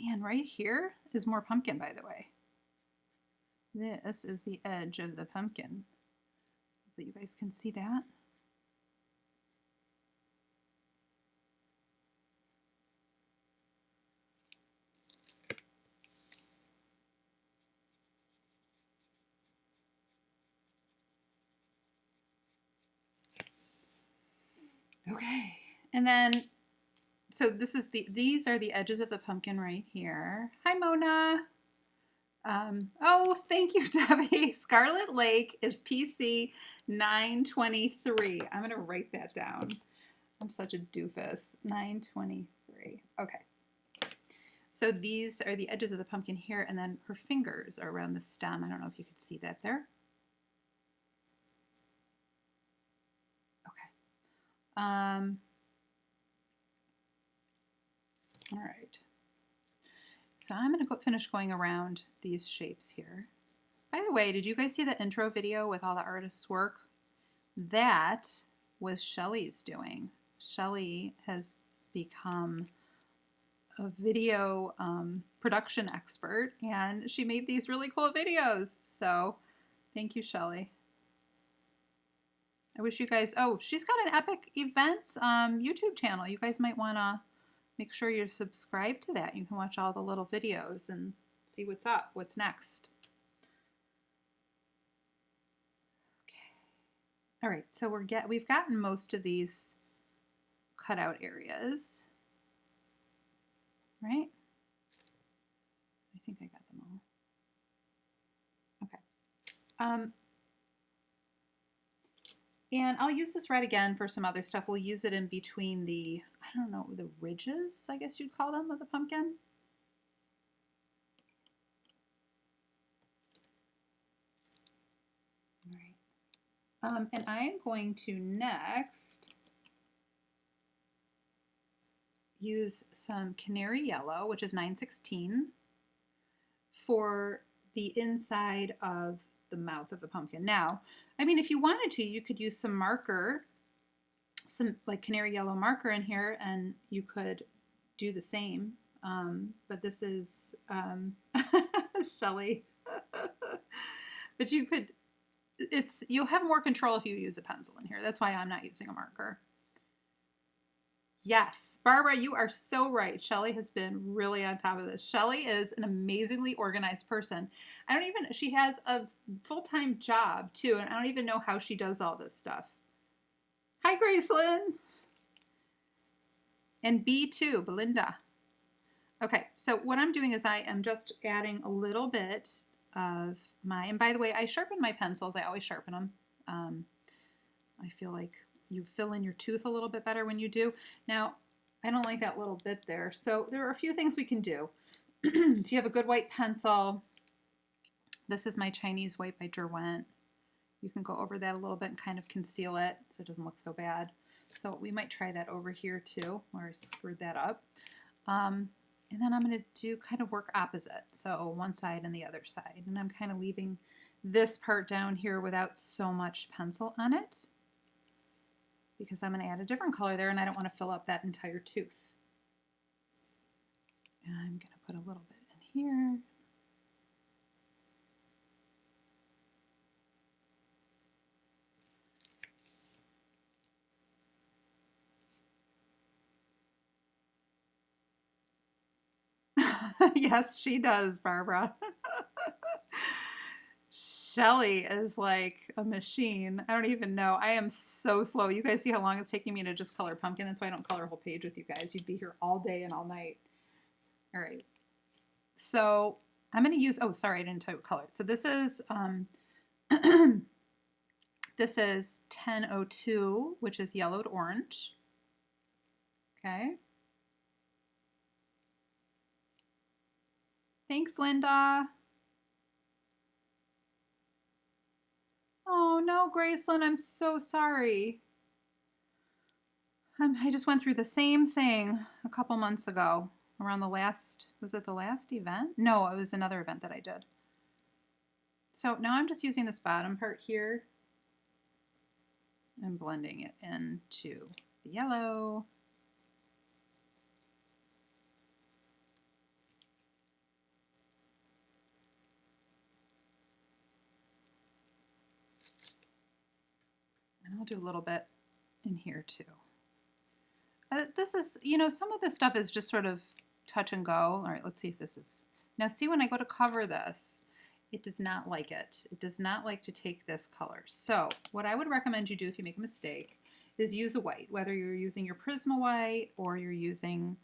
And right here is more pumpkin, by the way. This is the edge of the pumpkin. But you guys can see that. Okay, and then, so this is these are the edges of the pumpkin right here. Hi, Mona. Oh, thank you, Debbie. Scarlet Lake is PC923. I'm going to write that down. I'm such a doofus. 923. Okay. So these are the edges of the pumpkin here, and then her fingers are around the stem. I don't know if you could see that there. Okay. All right. So I'm going to finish going around these shapes here. By the way, did you guys see the intro video with all the artists' work? That was Shelly's doing. Shelly has become a video production expert, and she made these really cool videos. So thank you, Shelly. I wish you guys, oh, she's got an Epic Events YouTube channel. You guys might want to make sure you're subscribed to that. You can watch all the little videos and see what's up, what's next. Okay. All right, so we've gotten most of these cutout areas, right? I think I got them all. Okay. And I'll use this red again for some other stuff. We'll use it in between the, I don't know, the ridges, I guess you'd call them, of the pumpkin. All right. And I'm going to next use some Canary Yellow, which is 916, for the inside of the mouth of the pumpkin. Now, I mean, if you wanted to, you could use some marker, some like Canary Yellow marker in here, and you could do the same. But this is Shelly. But you could, you'll have more control if you use a pencil in here. That's why I'm not using a marker. Yes, Barbara, you are so right. Shelly has been really on top of this. Shelly is an amazingly organized person. She has a full-time job too, and I don't even know how she does all this stuff. Hi, Gracelyn. And B2, Belinda. Okay, so what I'm doing is I am just adding a little bit of my, and by the way, I sharpen my pencils. I always sharpen them. I feel like you fill in your tooth a little bit better when you do. Now, I don't like that little bit there. So there are a few things we can do. If you have a good white pencil, this is my Chinese white by Derwent. You can go over that a little bit and kind of conceal it so it doesn't look so bad. So we might try that over here too, where I screwed that up. And then I'm going to do kind of work opposite. So one side and the other side. And I'm kind of leaving this part down here without so much pencil on it, because I'm going to add a different color there and I don't want to fill up that entire tooth. And I'm going to put a little bit in here. Yes, she does, Barbara. Shelly is like a machine. I don't even know. I am so slow. You guys see how long it's taking me to just color pumpkin? That's why I don't color a whole page with you guys. You'd be here all day and all night. All right. So I'm going to use, oh, sorry, I didn't tell you what color. So this is, this is 1002, which is yellowed orange. Okay. Thanks, Linda. Oh no, Graceland, I'm so sorry. I just went through the same thing a couple months ago around the last, was it the last event? No, it was another event that I did. So now I'm just using this bottom part here and blending it into the yellow. And I'll do a little bit in here too. This is, you know, some of this stuff is just sort of touch and go. All right, let's see if this is, now see when I go to cover this, it does not like it. It does not like to take this color. So what I would recommend you do if you make a mistake is use a white, whether you're using your Prisma white or you're using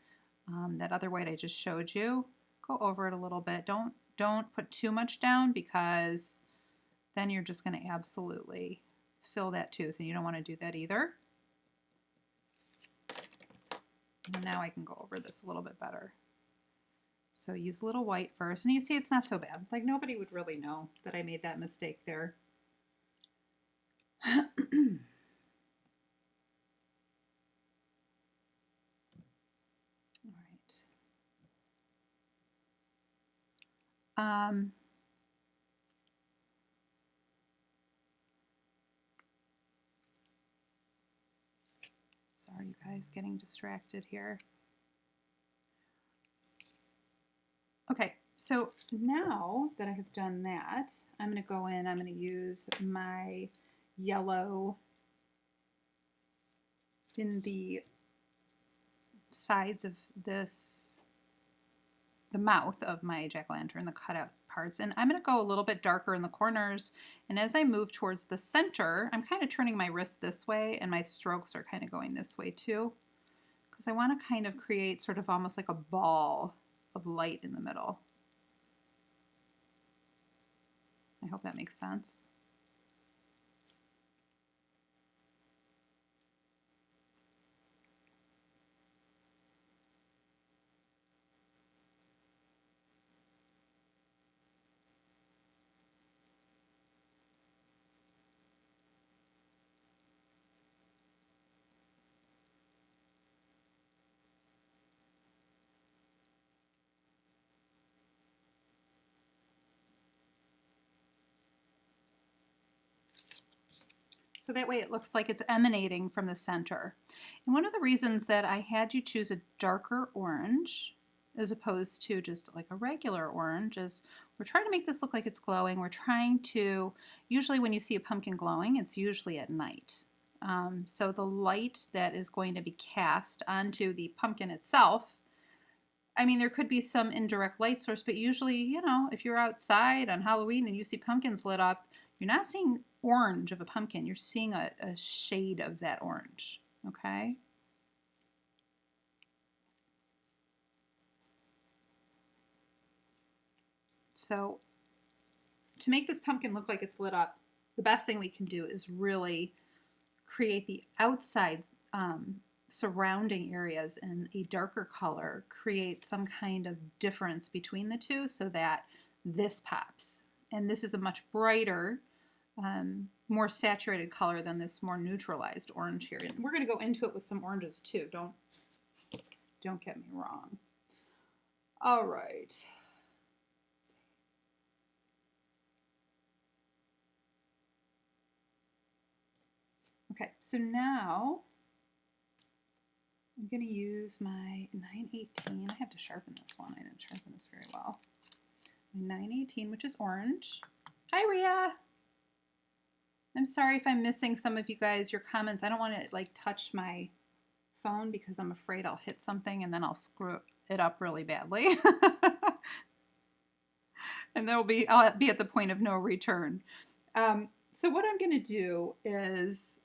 that other white I just showed you. Go over it a little bit. Don't put too much down, because then you're just going to absolutely fill that tooth, and you don't want to do that either. And now I can go over this a little bit better. So use a little white first, and you see it's not so bad. Like nobody would really know that I made that mistake there. All right. Sorry, you guys, getting distracted here. Okay, so now that I have done that, I'm going to go in, I'm going to use my yellow in the sides of this, the mouth of my jack-o'-lantern, the cutout parts, and I'm going to go a little bit darker in the corners, and as I move towards the center, I'm kind of turning my wrist this way, and my strokes are kind of going this way too, because I want to kind of create sort of almost like a ball of light in the middle. I hope that makes sense. So that way it looks like it's emanating from the center. And one of the reasons that I had you choose a darker orange as opposed to just like a regular orange is we're trying to make this look like it's glowing. We're trying to, usually when you see a pumpkin glowing, it's usually at night. So the light that is going to be cast onto the pumpkin itself, I mean, there could be some indirect light source, but usually, you know, if you're outside on Halloween and you see pumpkins lit up, you're not seeing orange of a pumpkin, you're seeing a shade of that orange, okay? So to make this pumpkin look like it's lit up, the best thing we can do is really create the outside surrounding areas in a darker color, create some kind of difference between the two so that this pops. And this is a much brighter, more saturated color than this more neutralized orange here. And we're going to go into it with some oranges too. Don't get me wrong. All right. Okay, so now I'm going to use my 918. I have to sharpen this one. I didn't sharpen this very well. My 918, which is orange. Hi, Rhea. I'm sorry if I'm missing some of you guys, your comments. I don't want to like touch my phone because I'm afraid I'll hit something and then I'll screw it up really badly. And I'll be at the point of no return. So what I'm going to do is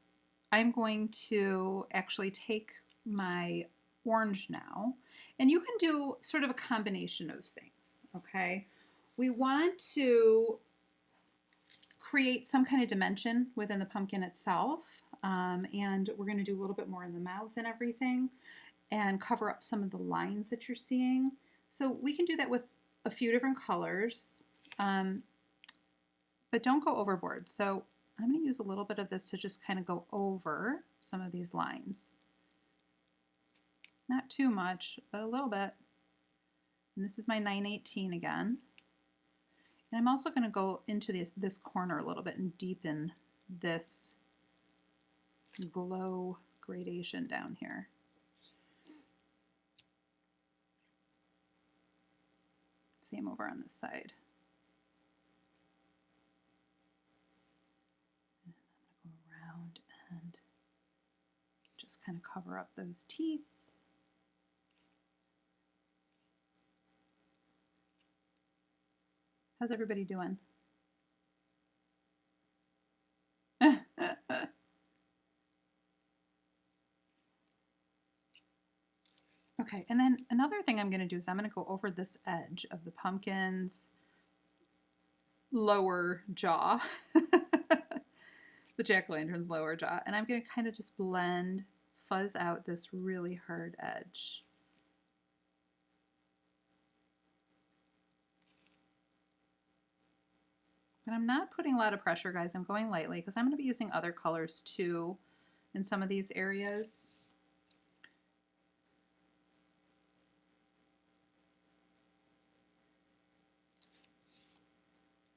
I'm going to actually take my orange now, and you can do sort of a combination of things, okay? We want to create some kind of dimension within the pumpkin itself, and we're going to do a little bit more in the mouth and everything, and cover up some of the lines that you're seeing. So we can do that with a few different colors, but don't go overboard. So I'm going to use a little bit of this to just kind of go over some of these lines. Not too much, but a little bit. And this is my 918 again. And I'm also going to go into this corner a little bit and deepen this glow gradation down here. Same over on this side. And I'm going to go around and just kind of cover up those teeth. How's everybody doing? Okay, and then another thing I'm going to do is I'm going to go over this edge of the pumpkin's lower jaw, the jack-o'-lantern's lower jaw, and I'm going to kind of just blend, fuzz out this really hard edge. And I'm not putting a lot of pressure, guys. I'm going lightly because I'm going to be using other colors too in some of these areas.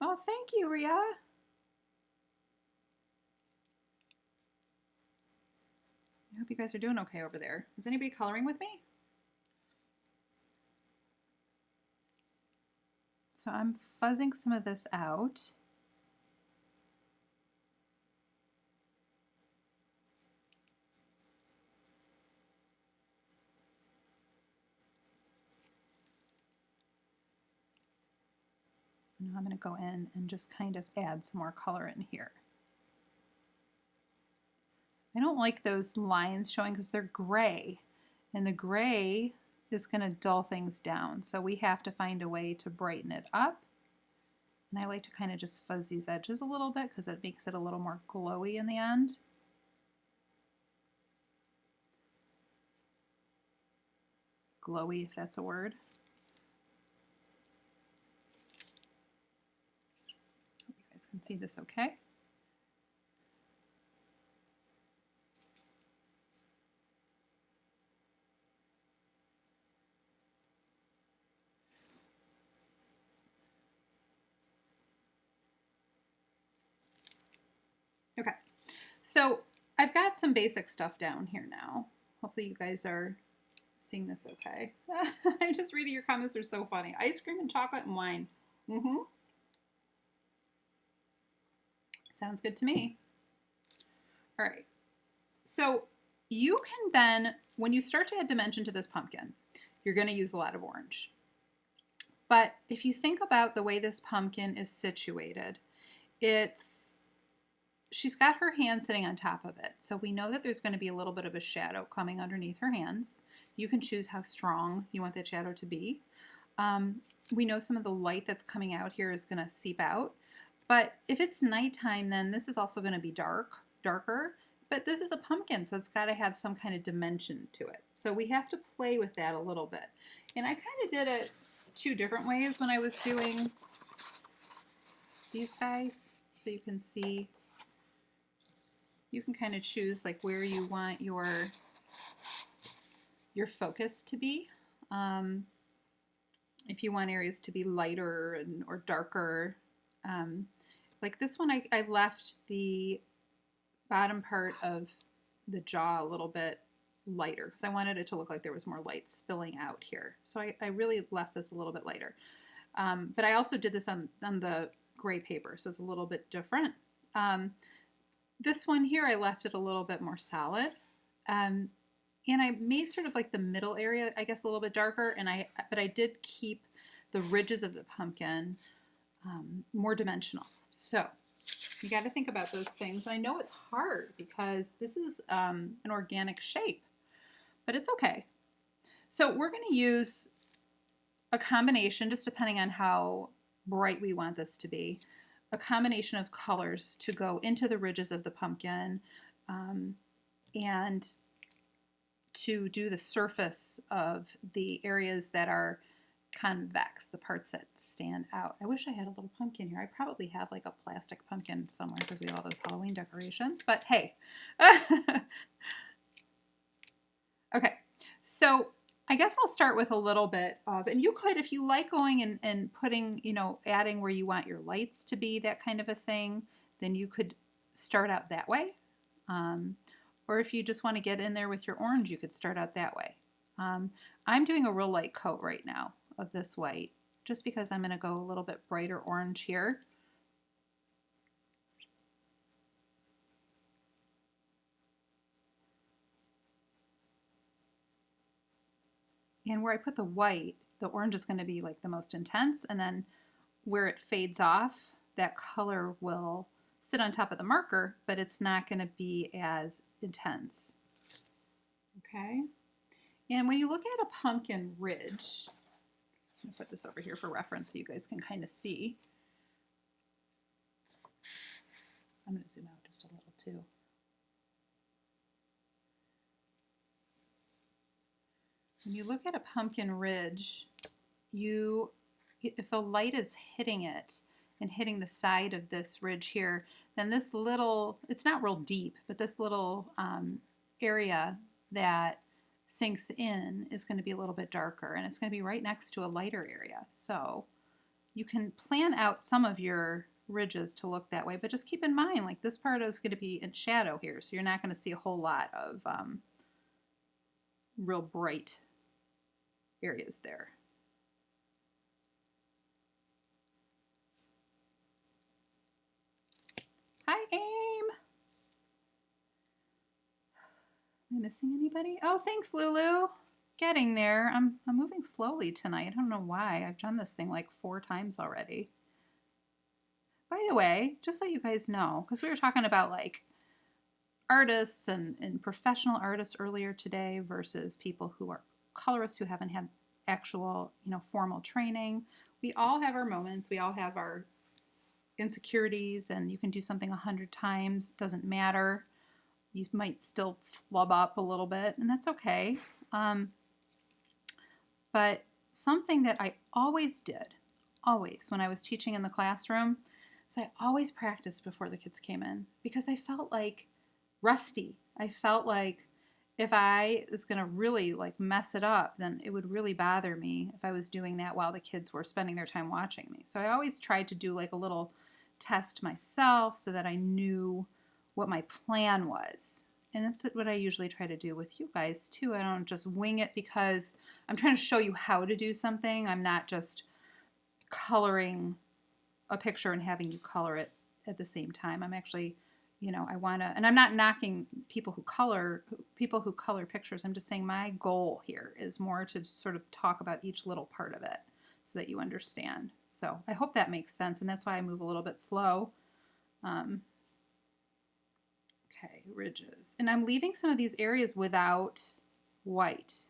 Oh, thank you, Rhea. I hope you guys are doing okay over there. Is anybody coloring with me? So I'm fuzzing some of this out. Now I'm going to go in and just kind of add some more color in here. I don't like those lines showing because they're gray, and the gray is going to dull things down. So we have to find a way to brighten it up. And I like to kind of just fuzz these edges a little bit because it makes it a little more glowy in the end. Glowy, if that's a word. Hope you guys can see this okay. Okay, so I've got some basic stuff down here now. Hopefully you guys are seeing this okay. I'm just reading your comments, they're so funny. Ice cream and chocolate and wine. Sounds good to me. All right, so you can then, when you start to add dimension to this pumpkin, you're going to use a lot of orange. But if you think about the way this pumpkin is situated, she's got her hand sitting on top of it. So we know that there's going to be a little bit of a shadow coming underneath her hands. You can choose how strong you want that shadow to be. We know some of the light that's coming out here is going to seep out. But if it's nighttime, then this is also going to be darker. But this is a pumpkin, so it's got to have some kind of dimension to it. So we have to play with that a little bit. And I kind of did it two different ways when I was doing these guys. So you can see, you can kind of choose like where you want your focus to be. If you want areas to be lighter or darker. Like this one, I left the bottom part of the jaw a little bit lighter because I wanted it to look like there was more light spilling out here. So I really left this a little bit lighter. But I also did this on the gray paper, so it's a little bit different. This one here, I left it a little bit more solid. And I made sort of like the middle area, I guess, a little bit darker. But I did keep the ridges of the pumpkin more dimensional. So you got to think about those things. I know it's hard because this is an organic shape, but it's okay. So we're going to use a combination, just depending on how bright we want this to be, a combination of colors to go into the ridges of the pumpkin and to do the surface of the areas that are convex, the parts that stand out. I wish I had a little pumpkin here. I probably have like a plastic pumpkin somewhere because we have all those Halloween decorations, but hey. Okay, so I guess I'll start with a little bit of, and you could, if you like going and putting, you know, adding where you want your lights to be, that kind of a thing, then you could start out that way. Or if you just want to get in there with your orange, you could start out that way. I'm doing a real light coat right now of this white, just because I'm going to go a little bit brighter orange here. And where I put the white, the orange is going to be like the most intense, and then where it fades off, that color will sit on top of the marker, but it's not going to be as intense. Okay? And when you look at a pumpkin ridge, I'm going to put this over here for reference so you guys can kind of see. I'm going to zoom out just a little too. When you look at a pumpkin ridge, if the light is hitting it and hitting the side of this ridge here, then this little, it's not real deep, but this little area that sinks in is going to be a little bit darker, and it's going to be right next to a lighter area. So you can plan out some of your ridges to look that way, but just keep in mind, like this part is going to be in shadow here, so you're not going to see a whole lot of real bright areas there. Hi, Aim. Am I missing anybody? Oh, thanks, Lulu. Getting there. I'm moving slowly tonight. I don't know why. I've done this thing like 4 times already. By the way, just so you guys know, because we were talking about like artists and professional artists earlier today versus people who are colorists who haven't had actual, you know, formal training. We all have our moments. We all have our insecurities, and you can do something 100 times. It doesn't matter. You might still flub up a little bit, and that's okay. But something that I always did, always, when I was teaching in the classroom, is I always practiced before the kids came in, because I felt like rusty. I felt like if I was going to really like mess it up, then it would really bother me if I was doing that while the kids were spending their time watching me. So I always tried to do like a little test myself so that I knew what my plan was. And that's what I usually try to do with you guys too. I don't just wing it because I'm trying to show you how to do something. I'm not just coloring a picture and having you color it at the same time. I'm actually, you know, I want to, and I'm not knocking people who color pictures. I'm just saying my goal here is more to sort of talk about each little part of it so that you understand. So I hope that makes sense, and that's why I move a little bit slow. Okay, ridges. And I'm leaving some of these areas without white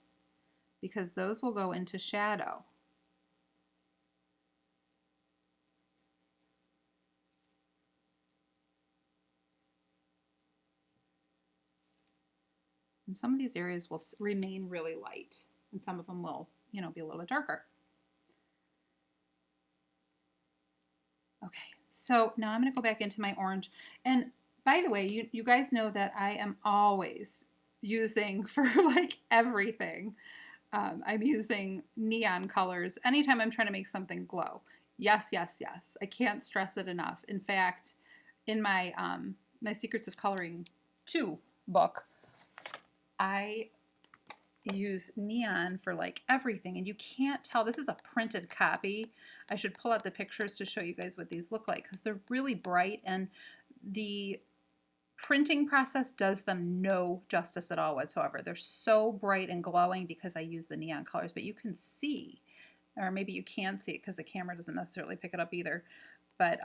because those will go into shadow. And some of these areas will remain really light, and some of them will, you know, be a little bit darker. Okay, so now I'm going to go back into my orange. And by the way, you guys know that I am always using, for like everything, I'm using neon colors anytime I'm trying to make something glow. Yes, yes, yes. I can't stress it enough. In fact, in my my Secrets of Coloring 2 book, I use neon for like everything, and you can't tell. This is a printed copy. I should pull out the pictures to show you guys what these look like, because they're really bright, and the printing process does them no justice at all whatsoever. They're so bright and glowing because I use the neon colors, but you can see, or maybe you can see it because the camera doesn't necessarily pick it up either, but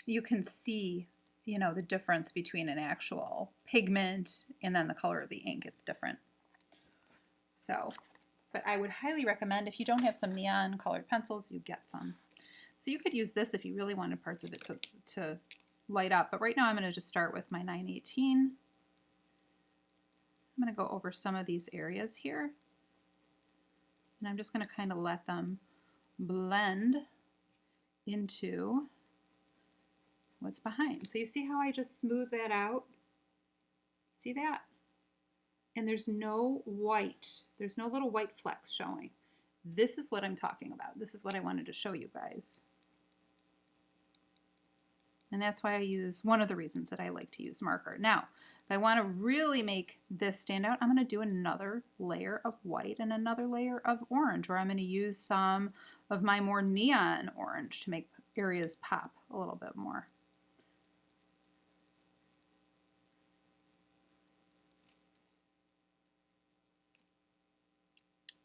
you can see, you know, the difference between an actual pigment and then the color of the ink. It's different. So, but I would highly recommend, if you don't have some neon colored pencils, you get some. So you could use this if you really wanted parts of it to light up. But right now I'm going to just start with my 918. I'm going to go over some of these areas here. And I'm just going to kind of let them blend into what's behind. So you see how I just smooth that out? See that? And there's no white. There's no little white flecks showing. This is what I'm talking about. This is what I wanted to show you guys. And that's why I use, one of the reasons that I like to use marker. Now, if I want to really make this stand out, I'm going to do another layer of white and another layer of orange, or I'm going to use some of my more neon orange to make areas pop a little bit more.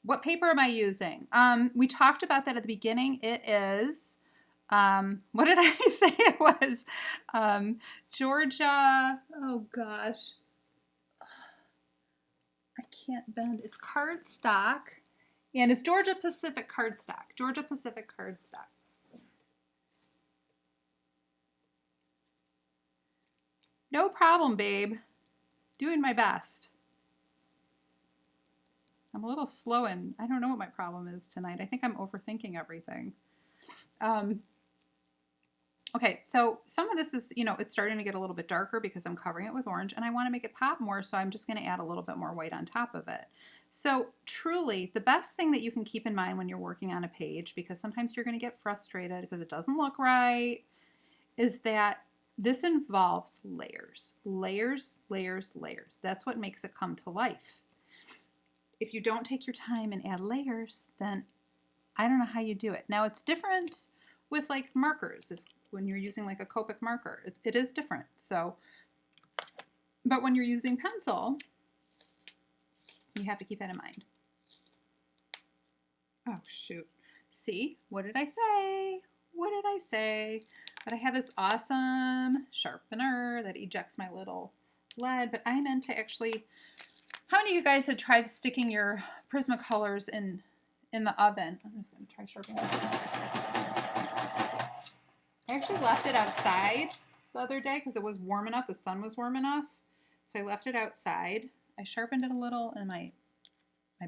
What paper am I using? We talked about that at the beginning. It is, what did I say it was? Georgia, oh gosh. I can't bend. It's cardstock, and it's Georgia Pacific cardstock. Georgia Pacific cardstock. No problem, babe. Doing my best. I'm a little slow, and I don't know what my problem is tonight. I think I'm overthinking everything. Okay, so some of this is, you know, it's starting to get a little bit darker because I'm covering it with orange, and I want to make it pop more, so I'm just going to add a little bit more white on top of it. So truly, the best thing that you can keep in mind when you're working on a page, because sometimes you're going to get frustrated because it doesn't look right, is that this involves layers. Layers, layers, layers. That's what makes it come to life. If you don't take your time and add layers, then I don't know how you do it. Now, it's different with like markers. When you're using like a Copic marker, it is different. So, but when you're using pencil, you have to keep that in mind. Oh, shoot. See, what did I say? What did I say? But I have this awesome sharpener that ejects my little lead, but I meant to actually, how many of you guys had tried sticking your Prismacolors in the oven? I'm just going to try sharpening this. I actually left it outside the other day because it was warm enough. The sun was warm enough. So I left it outside. I sharpened it a little in my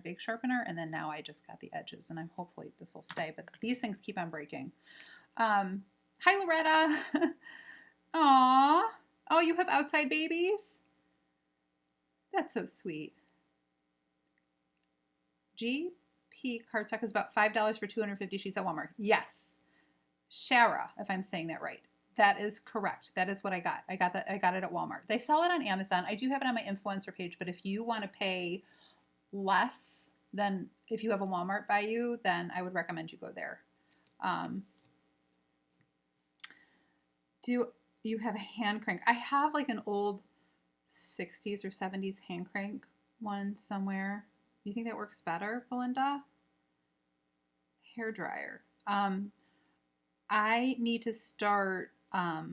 big sharpener, and then now I just got the edges, and I'm hopefully this will stay. But these things keep on breaking. Hi, Loretta. Aw. Oh, you have outside babies? That's so sweet. GP cardstock is about $5 for 250 sheets at Walmart. Yes. Shara, if I'm saying that right. That is correct. That is what I got. I got it at Walmart. They sell it on Amazon. I do have it on my influencer page, but if you want to pay less than if you have a Walmart by you, then I would recommend you go there. Do you have a hand crank? I have like an old 60s or 70s hand crank one somewhere. You think that works better, Belinda? Hair dryer. I need to start, I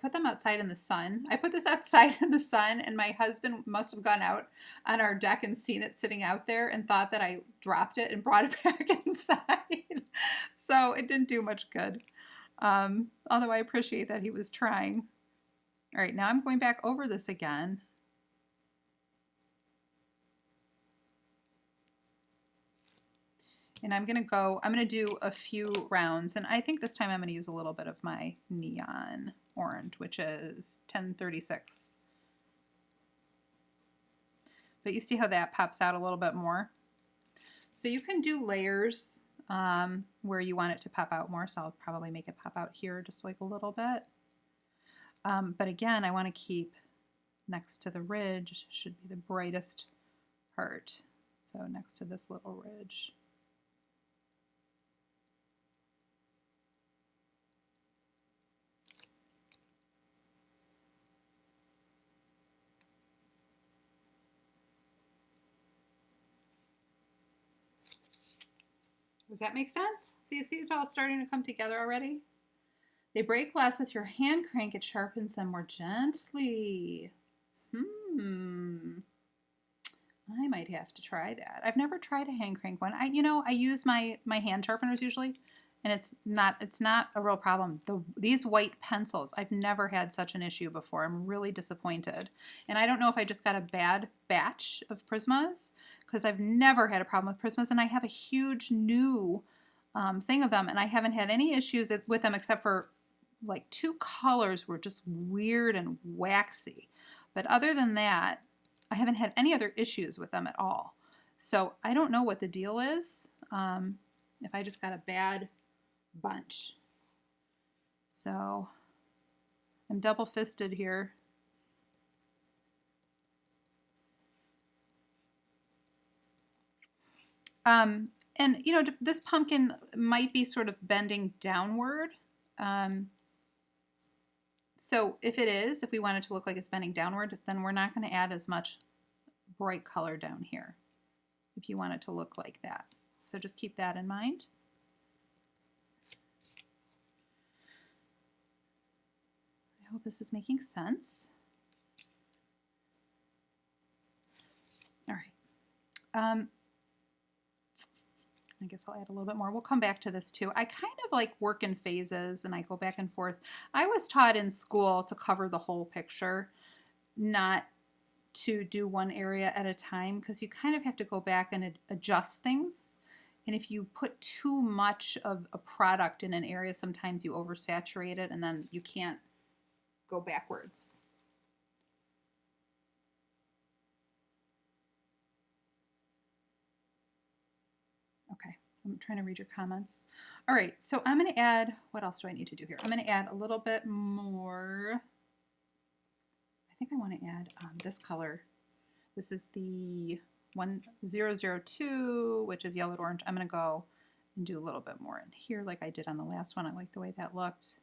put them outside in the sun. I put this outside in the sun, and my husband must have gone out on our deck and seen it sitting out there and thought that I dropped it and brought it back inside. So it didn't do much good. Although I appreciate that he was trying. All right, now I'm going back over this again. And I'm going to do a few rounds, and I think this time I'm going to use a little bit of my neon orange, which is 1036. But you see how that pops out a little bit more? So you can do layers where you want it to pop out more, so I'll probably make it pop out here just like a little bit. But again, I want to keep next to the ridge, should be the brightest part. So next to this little ridge. Does that make sense? So you see it's all starting to come together already? They break less with your hand crank. It sharpens them more gently. I might have to try that. I've never tried a hand crank one. I use my hand sharpeners usually, and it's not a real problem. These white pencils, I've never had such an issue before. I'm really disappointed. And I don't know if I just got a bad batch of Prismas, because I've never had a problem with Prismas, and I have a huge new thing of them, and I haven't had any issues with them except for like 2 colors were just weird and waxy. But other than that, I haven't had any other issues with them at all. So I don't know what the deal is, if I just got a bad bunch. So I'm double-fisted here. And this pumpkin might be sort of bending downward. So if we want it to look like it's bending downward, then we're not going to add as much bright color down here if you want it to look like that. So just keep that in mind. I hope this is making sense. All right. I guess I'll add a little bit more. We'll come back to this too. I kind of like work in phases and I go back and forth. I was taught in school to cover the whole picture, not to do one area at a time, because you kind of have to go back and adjust things. And if you put too much of a product in an area, sometimes you oversaturate it and then you can't go backwards. Okay, I'm trying to read your comments. All right, so I'm going to add, what else do I need to do here? I'm going to add a little bit more. I think I want to add this color. This is the 1002, which is yellowed orange. I'm going to go and do a little bit more in here like I did on the last one. I like the way that looked.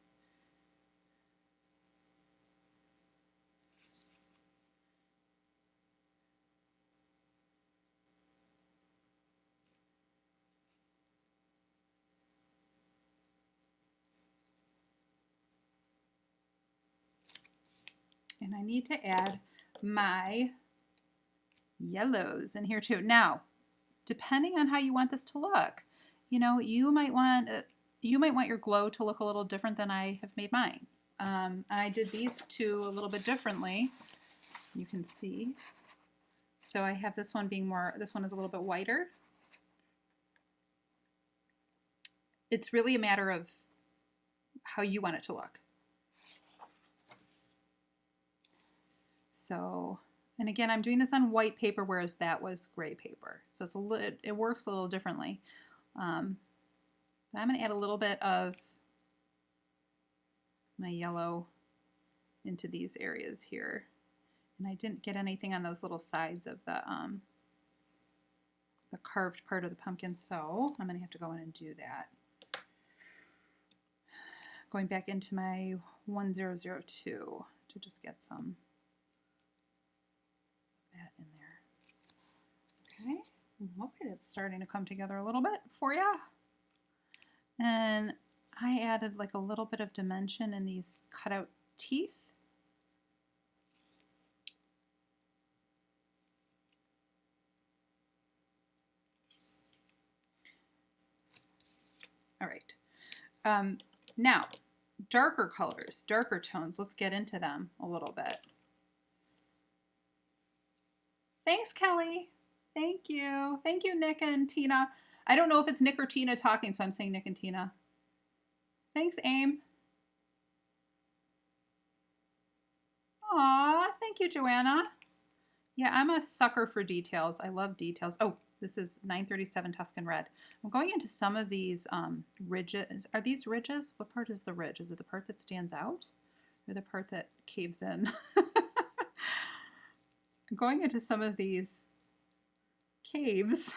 And I need to add my yellows in here too. Now, depending on how you want this to look, you might want your glow to look a little different than I have made mine. I did these two a little bit differently. You can see. So I have this one being more, this one is a little bit whiter. It's really a matter of how you want it to look. So, and again, I'm doing this on white paper, whereas that was gray paper. So it works a little differently. I'm going to add a little bit of my yellow into these areas here. And I didn't get anything on those little sides of the carved part of the pumpkin, so I'm going to have to go in and do that. Going back into my 1002 to just get some that in there. Okay, that's starting to come together a little bit for you. And I added like a little bit of dimension in these cutout teeth. All right. Now, darker colors, darker tones. Let's get into them a little bit. Thanks, Kelly. Thank you. Thank you, Nick and Tina. I don't know if it's Nick or Tina talking, so I'm saying Nick and Tina. Thanks, Aim. Aw, thank you, Joanna. Yeah, I'm a sucker for details. I love details. Oh, this is 937 Tuscan Red. I'm going into some of these ridges. Are these ridges? What part is the ridge? Is it the part that stands out or the part that caves in? I'm going into some of these caves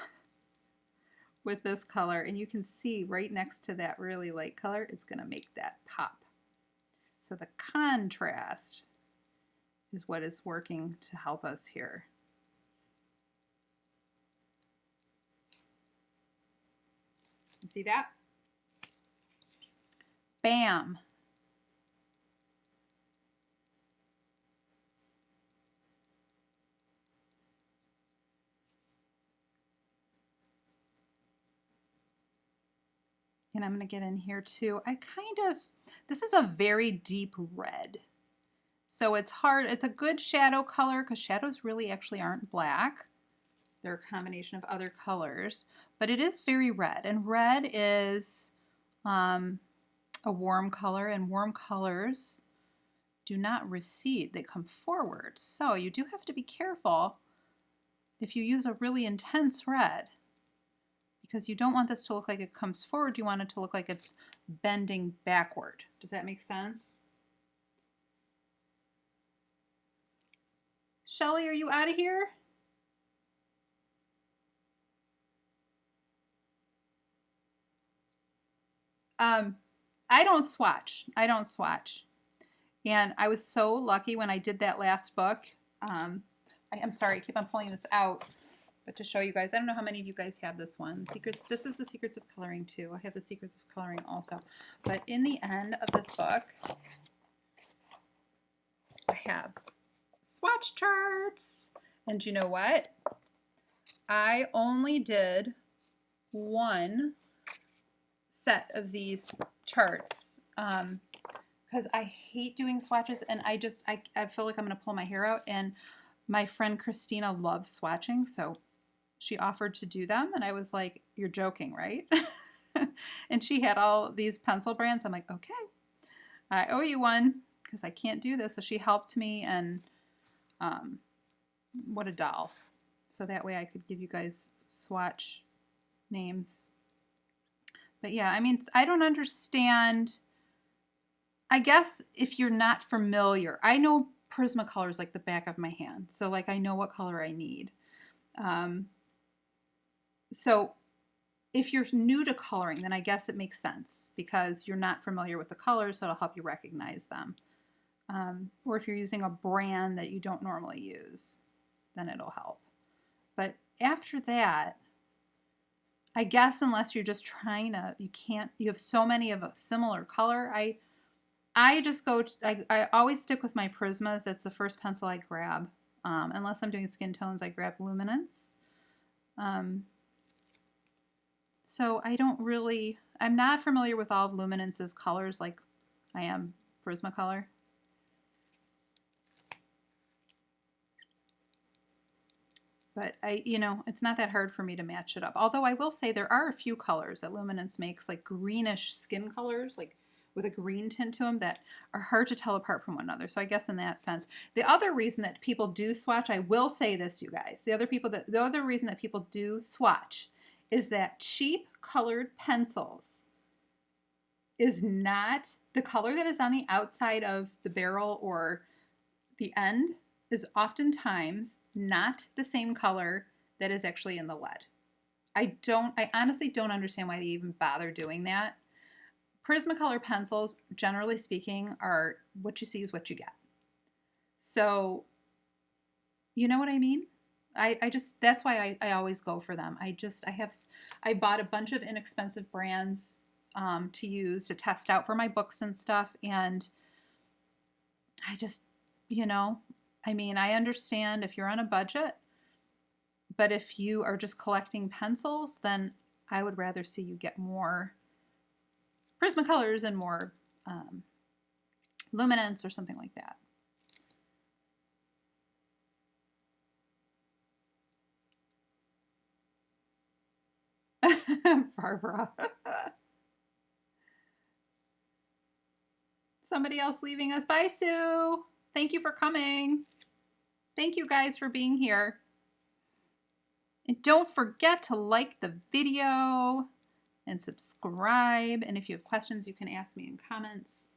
with this color, and you can see right next to that really light color is going to make that pop. So the contrast is what is working to help us here. You see that? Bam! And I'm going to get in here too. This is a very deep red. So it's hard, it's a good shadow color because shadows really actually aren't black. They're a combination of other colors, but it is very red. And red is a warm color, and warm colors do not recede, they come forward. So you do have to be careful if you use a really intense red, because you don't want this to look like it comes forward, you want it to look like it's bending backward. Does that make sense? Shelly, are you out of here? I don't swatch. I don't swatch. And I was so lucky when I did that last book. I'm sorry, I keep on pulling this out. But to show you guys, I don't know how many of you guys have this one. This is the Secrets of Coloring too. I have the Secrets of Coloring also. But in the end of this book, I have swatch charts. And you know what? I only did one set of these charts because I hate doing swatches, and I feel like I'm going to pull my hair out. And my friend Christina loves swatching, so she offered to do them, and I was like, you're joking, right? And she had all these pencil brands. I'm like, okay, I owe you one because I can't do this. So she helped me, and what a doll. So that way I could give you guys swatch names. But yeah, I mean, I don't understand. I guess if you're not familiar, I know Prismacolor is like the back of my hand. So like I know what color I need. So if you're new to coloring, then I guess it makes sense because you're not familiar with the colors, so it'll help you recognize them. Or if you're using a brand that you don't normally use, then it'll help. But after that, I guess unless you're just trying to, you have so many of a similar color. I just go, I always stick with my Prismas. That's the first pencil I grab. Unless I'm doing skin tones, I grab Luminance. So I'm not familiar with all of Luminance's colors like I am Prismacolor. But it's not that hard for me to match it up. Although I will say there are a few colors that Luminance makes, like greenish skin colors, like with a green tint to them, that are hard to tell apart from one another. So I guess in that sense, the other reason that people do swatch, I will say this, you guys, the other reason that people do swatch is that cheap colored pencils is not the color that is on the outside of the barrel or the end is oftentimes not the same color that is actually in the lead. I honestly don't understand why they even bother doing that. Prismacolor pencils, generally speaking, are what you see is what you get. So, you know what I mean? That's why I always go for them. I bought a bunch of inexpensive brands to use to test out for my books and stuff. And I just, I understand if you're on a budget, but if you are just collecting pencils, then I would rather see you get more Prismacolors and more Luminance or something like that. Barbara. Somebody else leaving us. Bye, Sue. Thank you for coming. Thank you guys for being here. And don't forget to like the video and subscribe. And if you have questions, you can ask me in comments.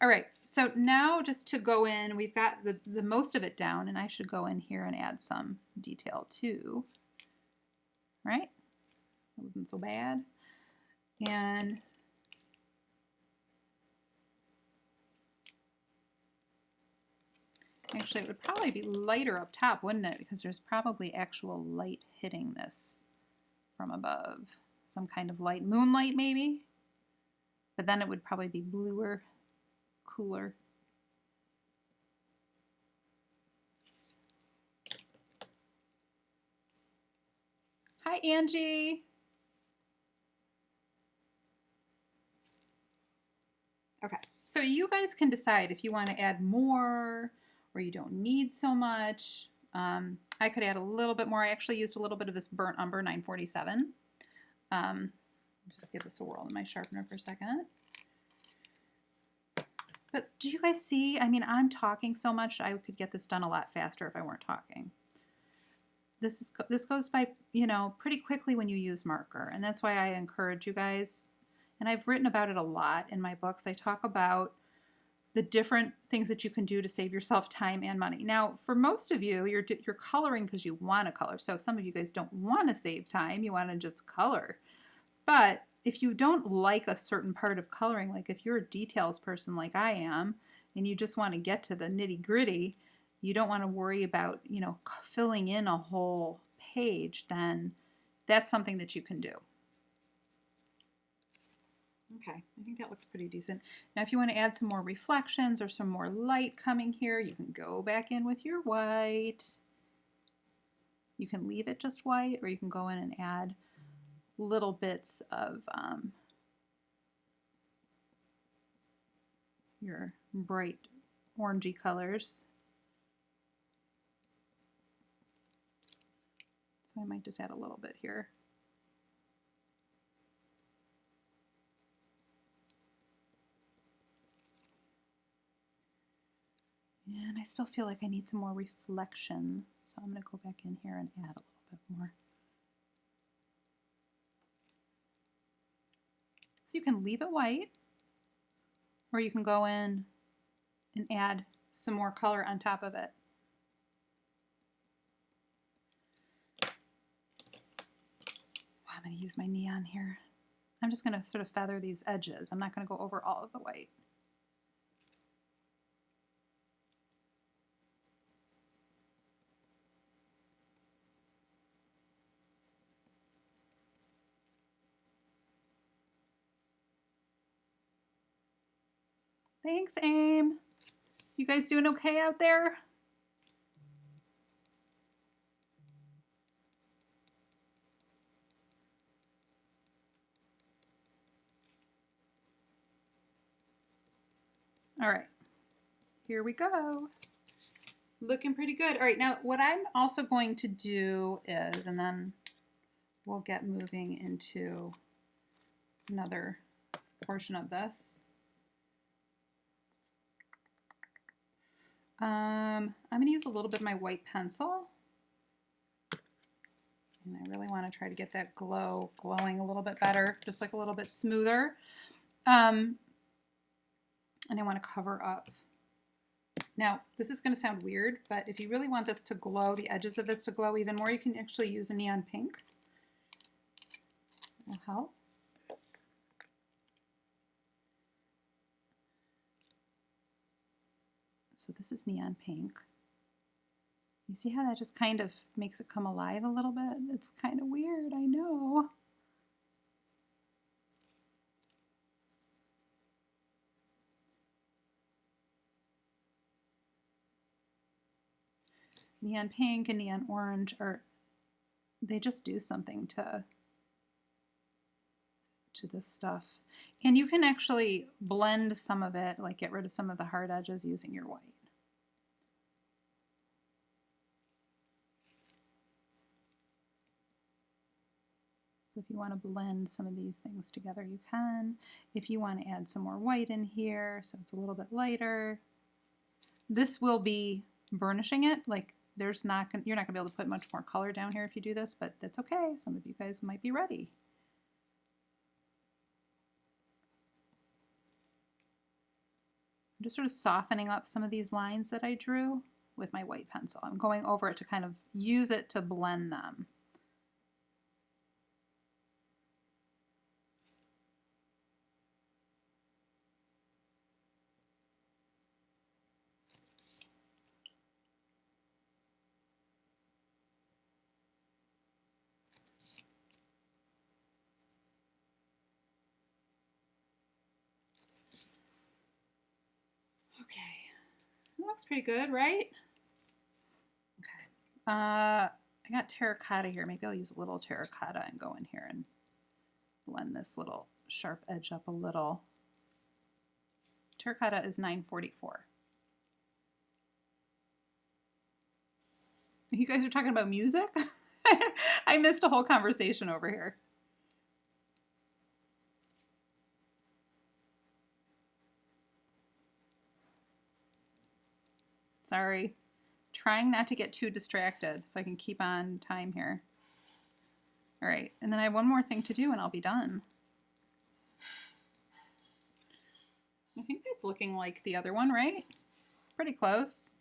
All right, so now just to go in, we've got the most of it down, and I should go in here and add some detail too. All right, that wasn't so bad. And actually, it would probably be lighter up top, wouldn't it? Because there's probably actual light hitting this from above. Some kind of light, moonlight maybe? But then it would probably be bluer, cooler. Hi, Angie. Okay, so you guys can decide if you want to add more or you don't need so much. I could add a little bit more. I actually used a little bit of this burnt umber 947. Just give this a whirl in my sharpener for a second. But do you guys see? I mean, I'm talking so much, I could get this done a lot faster if I weren't talking. This goes by, you know, pretty quickly when you use marker, and that's why I encourage you guys. And I've written about it a lot in my books. I talk about the different things that you can do to save yourself time and money. Now, for most of you, you're coloring because you want to color. So some of you guys don't want to save time. You want to just color. But if you don't like a certain part of coloring, like if you're a details person like I am, and you just want to get to the nitty-gritty, you don't want to worry about, you know, filling in a whole page, then that's something that you can do. Okay, I think that looks pretty decent. Now if you want to add some more reflections or some more light coming here, you can go back in with your white. You can leave it just white, or you can go in and add little bits of your bright orangey colors. So I might just add a little bit here. And I still feel like I need some more reflection, so I'm going to go back in here and add a little bit more. So you can leave it white, or you can go in and add some more color on top of it. Wow, I'm going to use my neon here. I'm just going to sort of feather these edges. I'm not going to go over all of the white. Thanks, Aim. You guys doing okay out there? All right, here we go. Looking pretty good. All right, now what I'm also going to do is, and then we'll get moving into another portion of this. I'm going to use a little bit of my white pencil, and I really want to try to get that glowing a little bit better, just like a little bit smoother. And I want to cover up. Now, this is going to sound weird, but if you really want this to glow, the edges of this to glow even more, you can actually use a neon pink. That'll help. So this is neon pink. You see how that just kind of makes it come alive a little bit? It's kind of weird, I know. Neon pink and neon orange they just do something to this stuff. And you can actually blend some of it, like get rid of some of the hard edges using your white. So So if you want to blend some of these things together, you can. If you want to add some more white in here, so it's a little bit lighter. This will be burnishing it. Like you're not going to be able to put much more color down here if you do this, but that's okay. Some of you guys might be ready. I'm just sort of softening up some of these lines that I drew with my white pencil. I'm going over it to kind of use it to blend them. Okay, that looks pretty good, right? Okay. I got terracotta here. Maybe I'll use a little terracotta and go in here and blend this little sharp edge up a little. Terracotta is 944. You guys are talking about music? I missed a whole conversation over here. Sorry. Trying not to get too distracted so I can keep on time here. All right, and then I have one more thing to do and I'll be done. I think that's looking like the other one, right? Pretty close.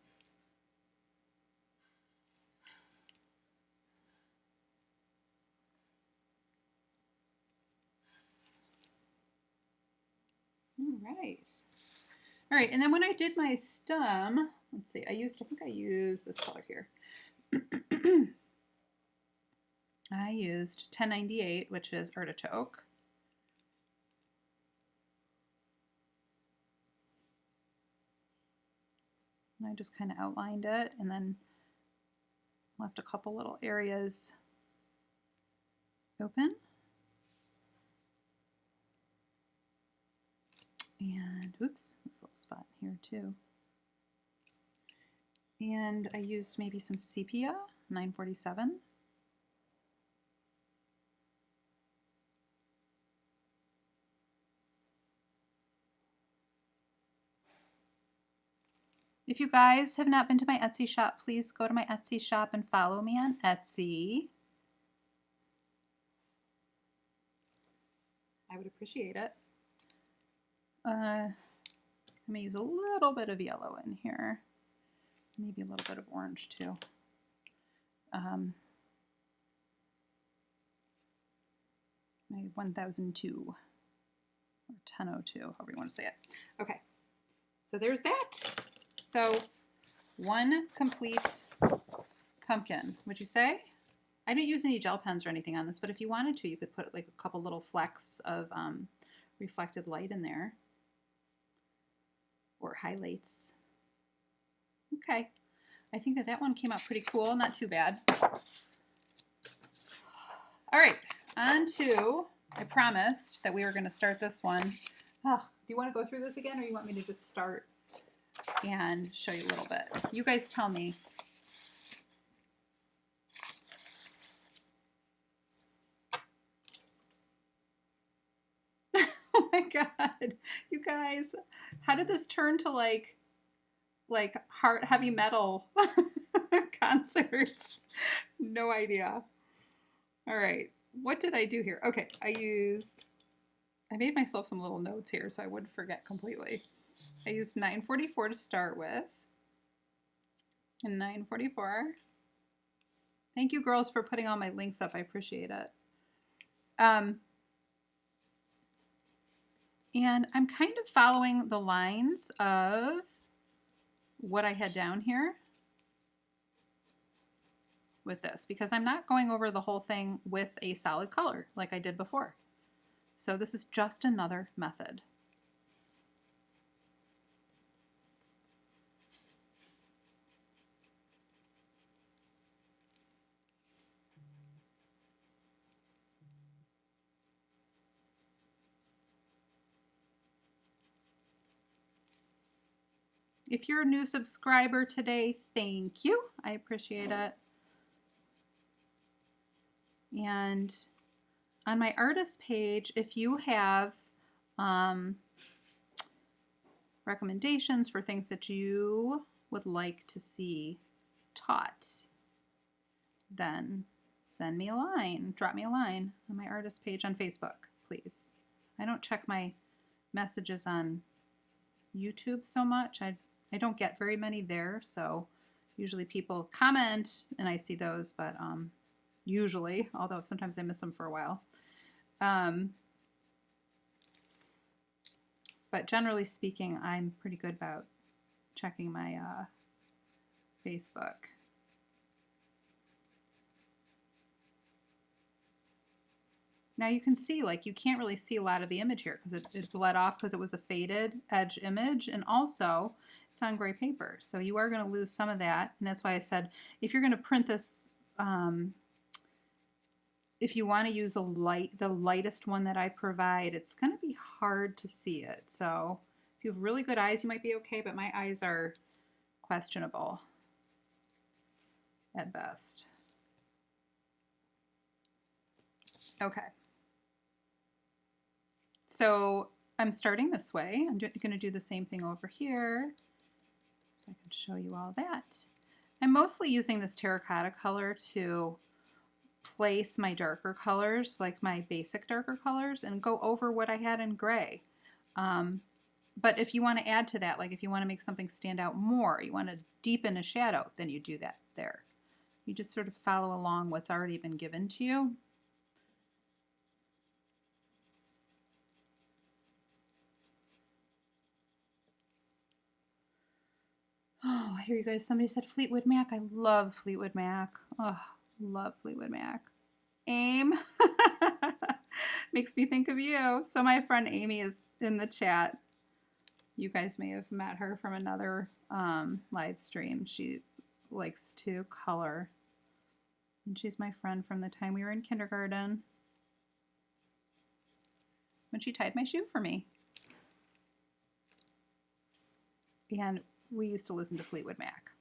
All right. All right, and then when I did my stem, let's see, I think I used this color here. I used 1098, which is Artichoke. And I just kind of outlined it and then left a couple little areas open. And oops, this little spot here too. And I used maybe some Sepia, 947. If you guys have not been to my Etsy shop, please go to my Etsy shop and follow me on Etsy. I would appreciate it. I'm going to use a little bit of yellow in here. Maybe a little bit of orange too. My 1002 or 1002, however you want to say it. Okay, so there's that. So one complete pumpkin, would you say? I didn't use any gel pens or anything on this, but if you wanted to, you could put like a couple little flecks of reflected light in there. Or highlights. Okay, I think that one came out pretty cool, not too bad. All right, on to, I promised that we were going to start this one. Oh, do you want to go through this again, or you want me to just start and show you a little bit? You guys tell me. Oh my God, you guys, how did this turn to like heart heavy metal concerts? No idea. All right, what did I do here? Okay, I made myself some little notes here so I wouldn't forget completely. I used 944 to start with, and 944. Thank you girls for putting all my links up, I appreciate it. And I'm kind of following the lines of what I had down here with this, because I'm not going over the whole thing with a solid color like I did before. So this is just another method. If you're a new subscriber today, thank you. I appreciate it. And on my artist page, if you have recommendations for things that you would like to see taught, then send me a line, drop me a line on my artist page on Facebook, please. I don't check my messages on YouTube so much. I don't get very many there, so usually people comment and I see those, but usually, although sometimes I miss them for a while. But generally speaking, I'm pretty good about checking my Facebook. Now you can see, like, you can't really see a lot of the image here because it bled off because it was a faded edge image, and also it's on gray paper. So you are going to lose some of that, and that's why I said if you're going to print this, if you want to use the lightest one that I provide, it's going to be hard to see it. So if you have really good eyes, you might be okay, but my eyes are questionable at best. Okay. So I'm starting this way. I'm going to do the same thing over here so I can show you all that. I'm mostly using this terracotta color to place my darker colors, like my basic darker colors, and go over what I had in gray. But if you want to add to that, like if you want to make something stand out more, you want to deepen a shadow, then you do that there. You just sort of follow along what's already been given to you. Oh, I hear you guys. Somebody said Fleetwood Mac. I love Fleetwood Mac. Oh, love Fleetwood Mac. AIM makes me think of you. So my friend Amy is in the chat. You guys may have met her from another live stream. She likes to color. And she's my friend from the time we were in kindergarten when she tied my shoe for me. And we used to listen to Fleetwood Mac.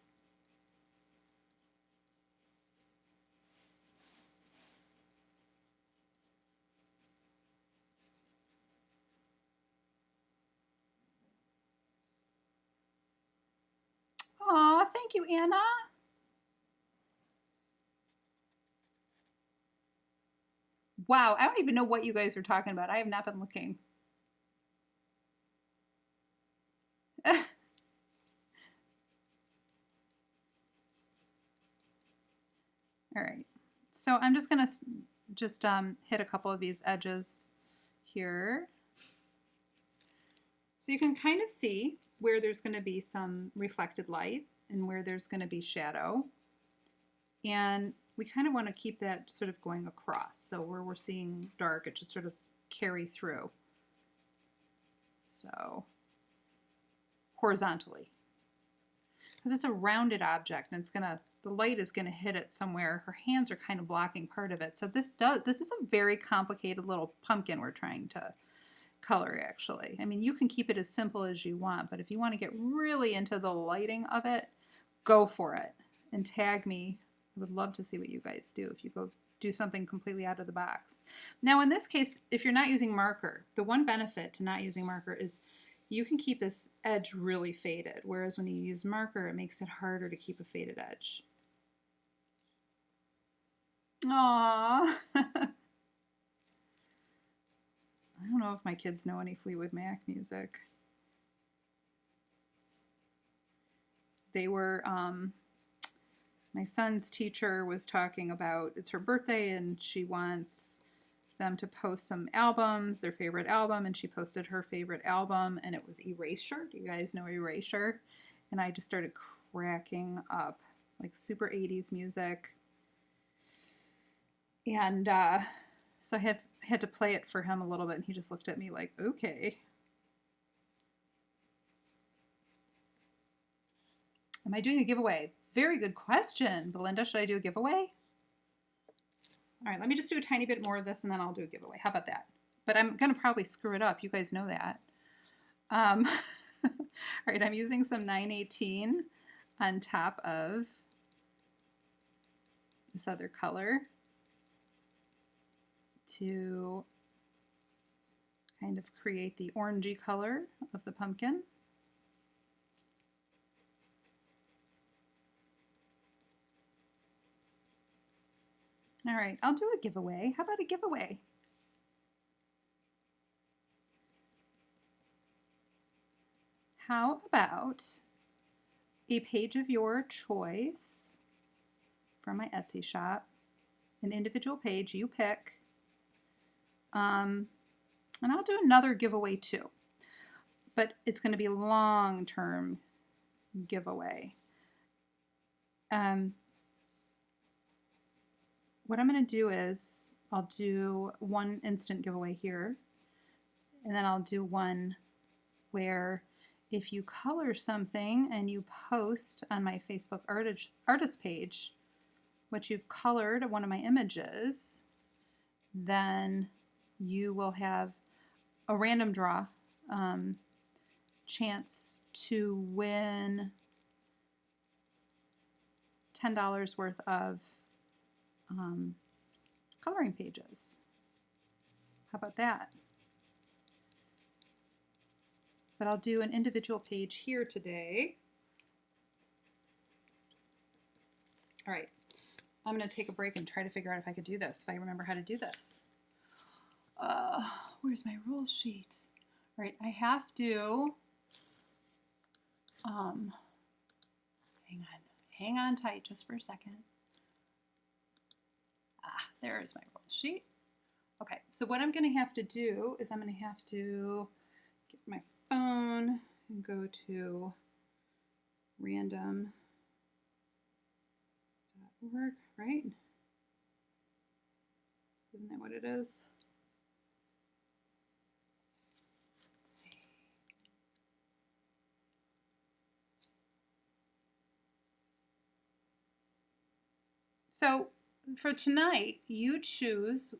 Aw, thank you, Anna. Wow, I don't even know what you guys are talking about. I have not been looking. All right, so I'm just gonna hit a couple of these edges here. So you can kind of see where there's gonna be some reflected light and where there's gonna be shadow. And we kind of want to keep that sort of going across. So where we're seeing dark, it should sort of carry through. So horizontally. Because it's a rounded object and it's gonna, the light is gonna hit it somewhere. Her hands are kind of blocking part of it. So this is a very complicated little pumpkin we're trying to color actually. I mean, you can keep it as simple as you want, but if you want to get really into the lighting of it, go for it and tag me. I would love to see what you guys do if you go do something completely out of the box. Now in this case, if you're not using marker, the one benefit to not using marker is you can keep this edge really faded, whereas when you use marker, it makes it harder to keep a faded edge. Aww. I don't know if my kids know any Fleetwood Mac music. They were, my son's teacher was talking about, it's her birthday and she wants them to post some albums, their favorite album, and she posted her favorite album and it was Erasure. Do you guys know Erasure? And I just started cracking up, like super 80s music. And so I had to play it for him a little bit and he just looked at me like, okay. Am I doing a giveaway? Very good question, Belinda. Should I do a giveaway? All right, let me just do a tiny bit more of this and then I'll do a giveaway. How about that? But I'm going to probably screw it up. You guys know that. All right, I'm using some 918 on top of this other color to kind of create the orangey color of the pumpkin. All right, I'll do a giveaway. How about a giveaway? How about a page of your choice from my Etsy shop, an individual page you pick, and I'll do another giveaway too, but it's going to be a long-term giveaway. What I'm going to do is I'll do one instant giveaway here, and then I'll do one where if you color something and you post on my Facebook artist page what you've colored, one of my images, then you will have a random draw chance to win $10 worth of coloring pages. How about that? But I'll do an individual page here today. All right, I'm going to take a break and try to figure out if I could do this, if I remember how to do this. Where's my rules sheet? All right, I have to, hang on tight just for a second. There is my rules sheet. Okay, so what I'm going to have to do is I'm going to have to get my phone and go to random.org, right? Isn't that what it is? Let's see. So for tonight, you choose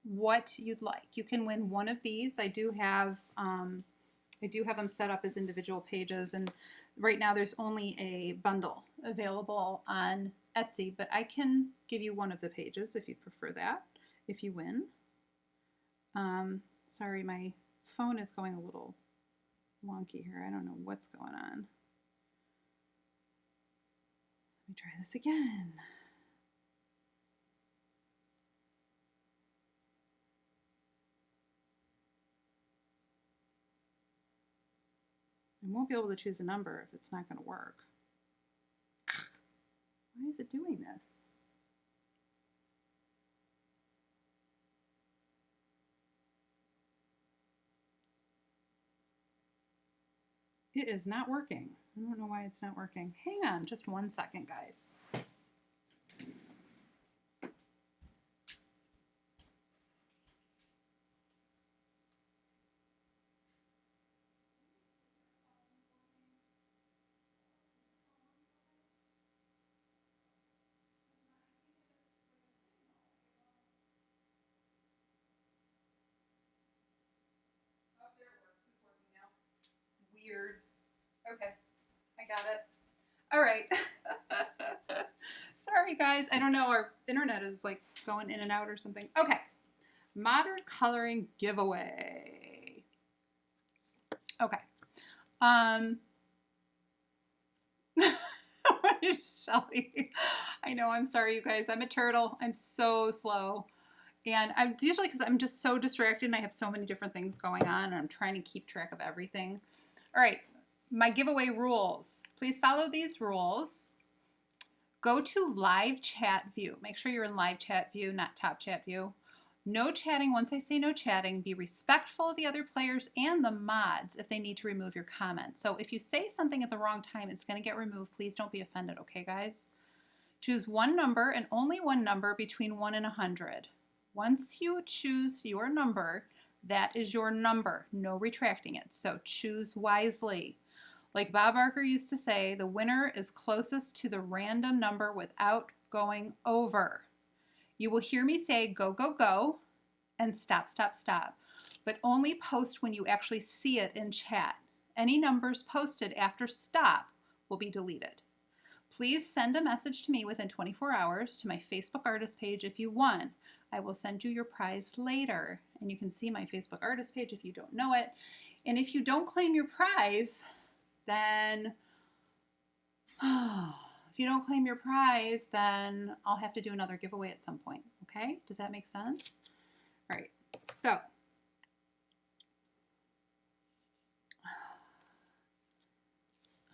what you'd like. You can win one of these. I do have them set up as individual pages, and right now there's only a bundle available on Etsy, but I can give you one of the pages if you prefer that, if you win. Sorry, my phone is going a little wonky here. I don't know what's going on. Let me try this again. I won't be able to choose a number if it's not going to work. Why is it doing this? It is not working. I don't know why it's not working. Hang on just 1 second, guys. Weird. Okay, I got it. All right. Sorry, guys. I don't know. Our internet is like going in and out or something. Okay. Modern coloring giveaway. Okay. What is Shelly? I know. I'm sorry, you guys. I'm a turtle. I'm so slow. And I'm usually, because I'm just so distracted and I have so many different things going on and I'm trying to keep track of everything. All right, my giveaway rules. Please follow these rules. Go to live chat view. Make sure you're in live chat view, not top chat view. No chatting. Once I say no chatting, be respectful of the other players and the mods if they need to remove your comment. So if you say something at the wrong time, it's going to get removed. Please don't be offended, okay, guys? Choose one number and only one number between 1 and 100. Once you choose your number, that is your number. No retracting it. So choose wisely. Like Bob Barker used to say, the winner is closest to the random number without going over. You will hear me say go, go, go, and stop, stop, stop. But only post when you actually see it in chat. Any numbers posted after stop will be deleted. Please send a message to me within 24 hours to my Facebook artist page if you won. I will send you your prize later. And you can see my Facebook artist page if you don't know it. And if you don't claim your prize, then I'll have to do another giveaway at some point. Okay? Does that make sense? All right. So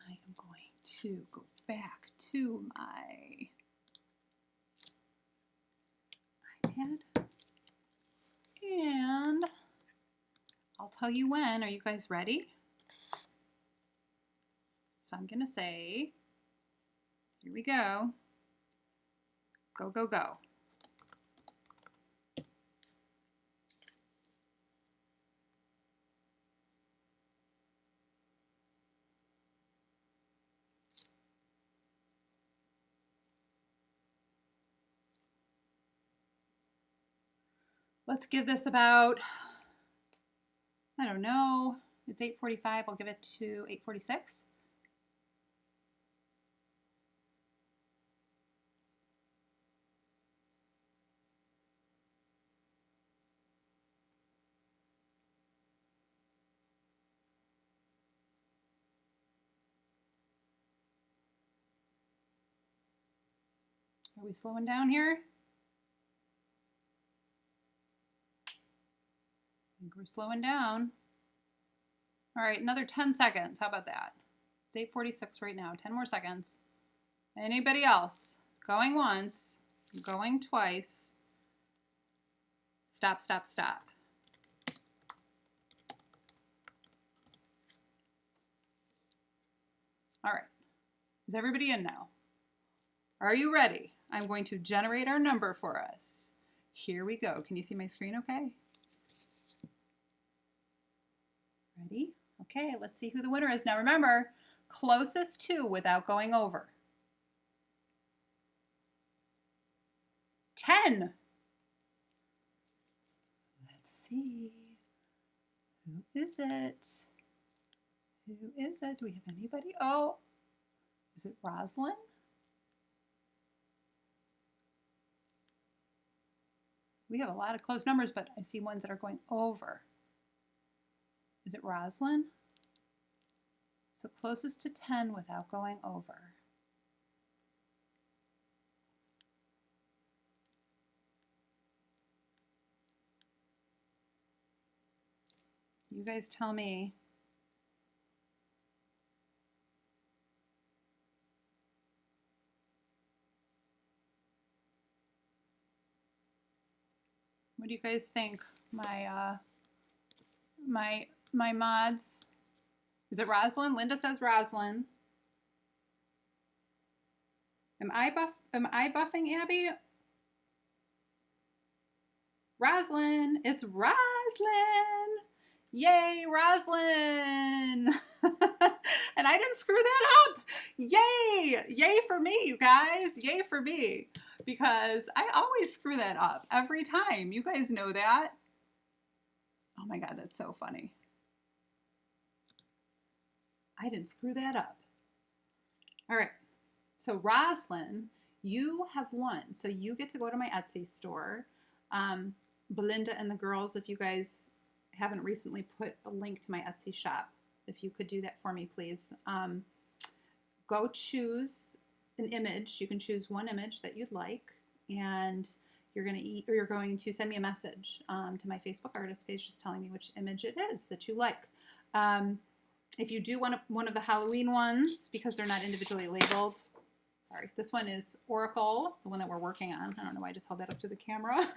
I am going to go back to my iPad and I'll tell you when. Are you guys ready? So I'm going to say, here we go. Go, go, go. Let's give this about, I don't know, it's 8:45. I'll give it to 8:46. Are we slowing down here? I think we're slowing down. All right, another 10 seconds. How about that? It's 8:46 right now. 10 more seconds. Anybody else? Going once, going twice. Stop, stop, stop. All right. Is everybody in now? Are you ready? I'm going to generate our number for us. Here we go. Can you see my screen okay? Ready? Okay, let's see who the winner is. Now remember, closest to without going over. 10. Let's see. Who is it? Who is it? Do we have anybody? Oh, is it Rosalind? We have a lot of close numbers, but I see ones that are going over. Is it Rosalind? So closest to 10 without going over. You guys tell me. What do you guys think? My mods. Is it Rosalind? Linda says Rosalind. Am I buffing Abby? Rosalind. It's Rosalind. Yay, Rosalind. And I didn't screw that up. Yay. Yay for me, you guys. Yay for me. Because I always screw that up every time. You guys know that. Oh my God, that's so funny. I didn't screw that up. All right, so Rosalind, you have won. So you get to go to my Etsy store. Belinda and the girls, if you guys haven't recently put a link to my Etsy shop, if you could do that for me, please. Go choose an image. You can choose one image that you'd like, and you're going to send me a message to my Facebook artist page just telling me which image it is that you like. If you do want one of the Halloween ones, because they're not individually labeled, sorry, this one is Oracle, the one that we're working on. I don't know why I just held that up to the camera.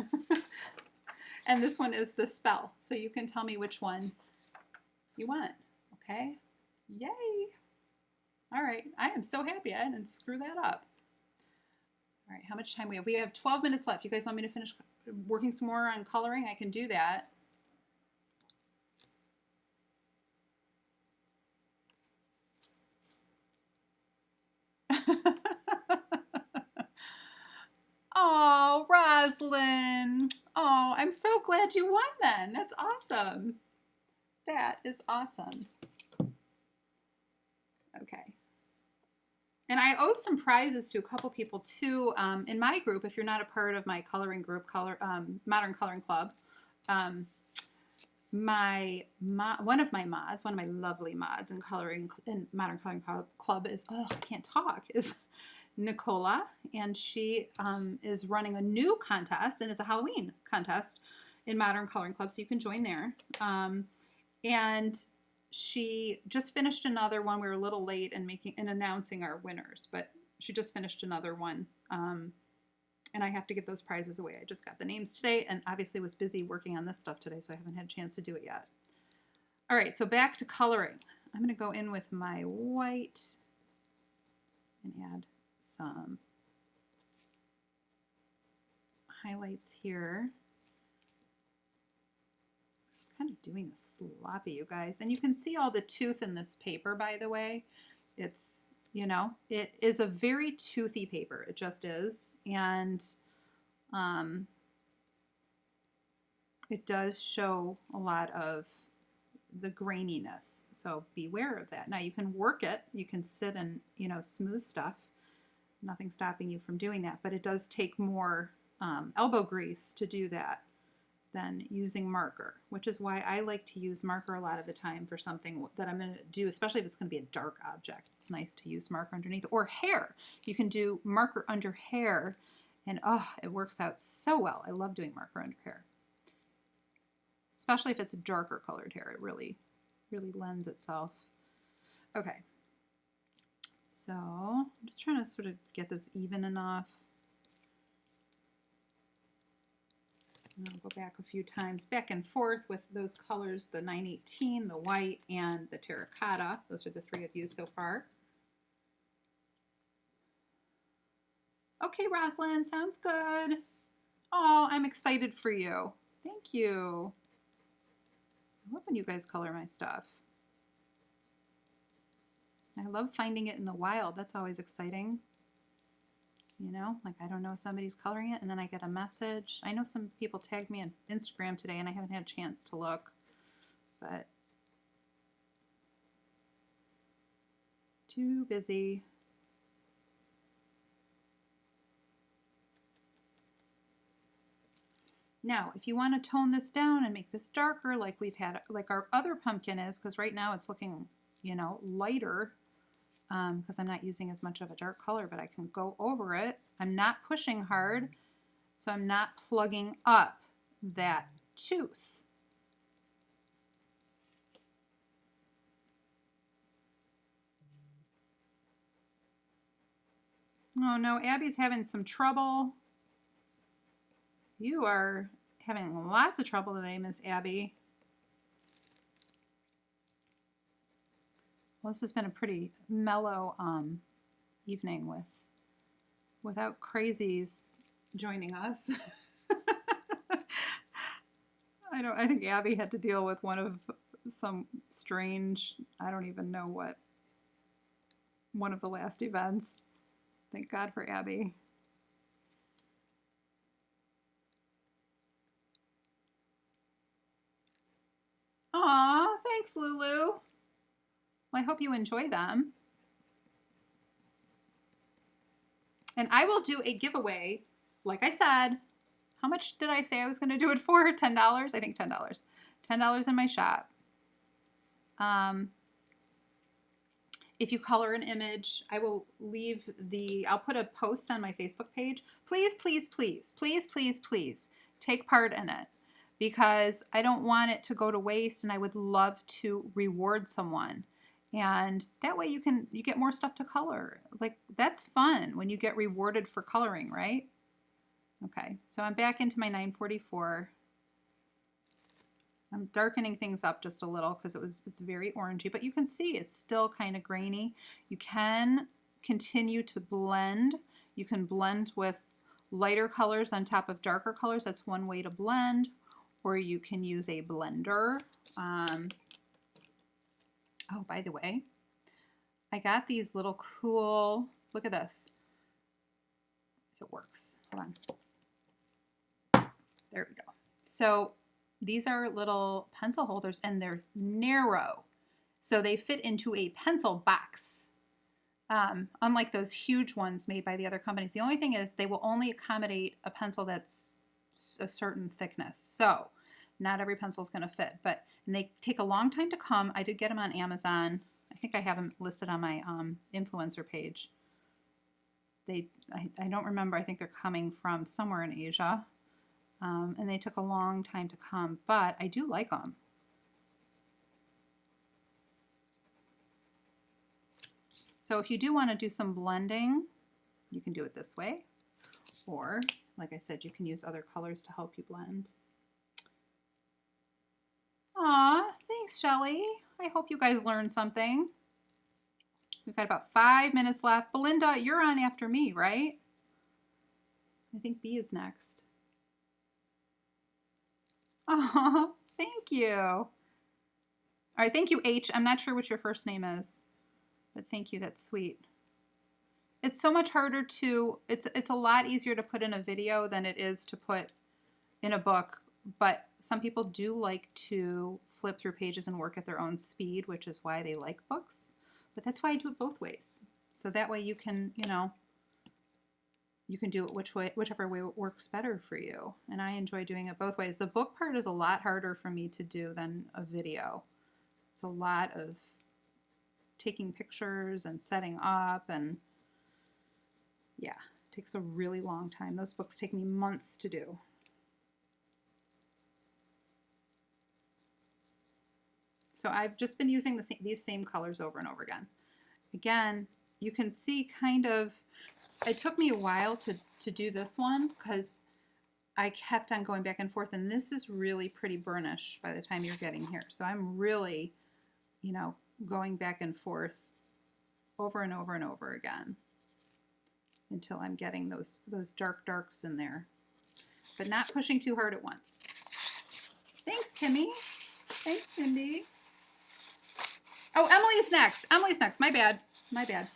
And this one is the Spell. So you can tell me which one you want, okay? Yay. All right, I am so happy I didn't screw that up. All right, how much time we have? We have 12 minutes left. You guys want me to finish working some more on coloring? I can do that. Oh, Rosalind. Oh, I'm so glad you won then. That's awesome. That is awesome. Okay. And I owe some prizes to a couple people too in my group. If you're not a part of my coloring group, Modern Coloring Club, one of my lovely mods in Modern Coloring Club is, oh, I can't talk, is Nicola, and she is running a new contest, and it's a Halloween contest in Modern Coloring Club, so you can join there. And she just finished another one. We were a little late in announcing our winners, but she just finished another one. And I have to give those prizes away. I just got the names today and obviously was busy working on this stuff today, so I haven't had a chance to do it yet. All right, so back to coloring. I'm going to go in with my white and add some highlights here. I'm kind of doing this sloppy, you guys. And you can see all the tooth in this paper, by the way. It's, you know, it is a very toothy paper. It just is. And it does show a lot of the graininess. So beware of that. Now you can work it. You can sit and, you know, smooth stuff. Nothing stopping you from doing that. But it does take more elbow grease to do that than using marker, which is why I like to use marker a lot of the time for something that I'm going to do, especially if it's going to be a dark object. It's nice to use marker underneath, or hair. You can do marker under hair, and oh, it works out so well. I love doing marker under hair, especially if it's darker colored hair. It really, really lends itself. Okay, so I'm just trying to sort of get this even enough. And I'll go back a few times, back and forth with those colors, the 918, the white, and the terracotta. Those are the three I've used so far. Okay, Roslyn, sounds good. Oh, I'm excited for you. Thank you. I love when you guys color my stuff. I love finding it in the wild. That's always exciting. You know, like I don't know, somebody's coloring it and then I get a message. I know some people tagged me on Instagram today and I haven't had a chance to look, but too busy. Now, if you want to tone this down and make this darker like we've had, like our other pumpkin is, because right now it's looking, you know, lighter, because I'm not using as much of a dark color, but I can go over it. I'm not pushing hard, so I'm not plugging up that tooth. Oh no, Abby's having some trouble. You are having lots of trouble today, Miss Abby. Well, this has been a pretty mellow evening without crazies joining us. I think Abby had to deal with some strange, I don't even know what, one of the last events. Thank God for Abby. Aw, thanks, Lulu. Well, I hope you enjoy them. And I will do a giveaway, like I said. How much did I say I was going to do it for? $10? I think $10. $10 in my shop. If you color an image, I will leave I'll put a post on my Facebook page. Please, please, please, please, please, please take part in it, because I don't want it to go to waste, and I would love to reward someone. And that way you get more stuff to color. Like, that's fun when you get rewarded for coloring, right? Okay, so I'm back into my 944. I'm darkening things up just a little because it's very orangey, but you can see it's still kind of grainy. You can continue to blend. You can blend with lighter colors on top of darker colors. That's one way to blend. Or you can use a blender. Oh, by the way, I got these little cool, look at this, if it works, hold on. There we go. So these are little pencil holders, and they're narrow, so they fit into a pencil box. unlike those huge ones made by the other companies. The only thing is they will only accommodate a pencil that's a certain thickness. So not every pencil is going to fit, and they take a long time to come. I did get them on Amazon. I think I have them listed on my influencer page. I don't remember. I think they're coming from somewhere in Asia. And they took a long time to come, but I do like them. So if you do want to do some blending, you can do it this way. Or, like I said, you can use other colors to help you blend. Aw, thanks, Shelly. I hope you guys learned something. We've got about 5 minutes left. Belinda, you're on after me, right? I think B is next. Oh, thank you. All right, thank you, H. I'm not sure what your first name is, but thank you. That's sweet. It's so much harder to, it's a lot easier to put in a video than it is to put in a book, but some people do like to flip through pages and work at their own speed, which is why they like books. But that's why I do it both ways. So that way you can, you know, you can do it whichever way works better for you. And I enjoy doing it both ways. The book part is a lot harder for me to do than a video. It's a lot of taking pictures and setting up, and yeah, it takes a really long time. Those books take me months to do. So I've just been using these same colors over and over again. Again, you can see kind of, it took me a while to do this one because I kept on going back and forth, and this is really pretty burnished by the time you're getting here. So I'm really, you know, going back and forth over and over and over again until I'm getting those dark darks in there, but not pushing too hard at once. Thanks, Kimmy. Thanks, Cindy. Oh, Emily's next. Emily's next. My bad. My bad.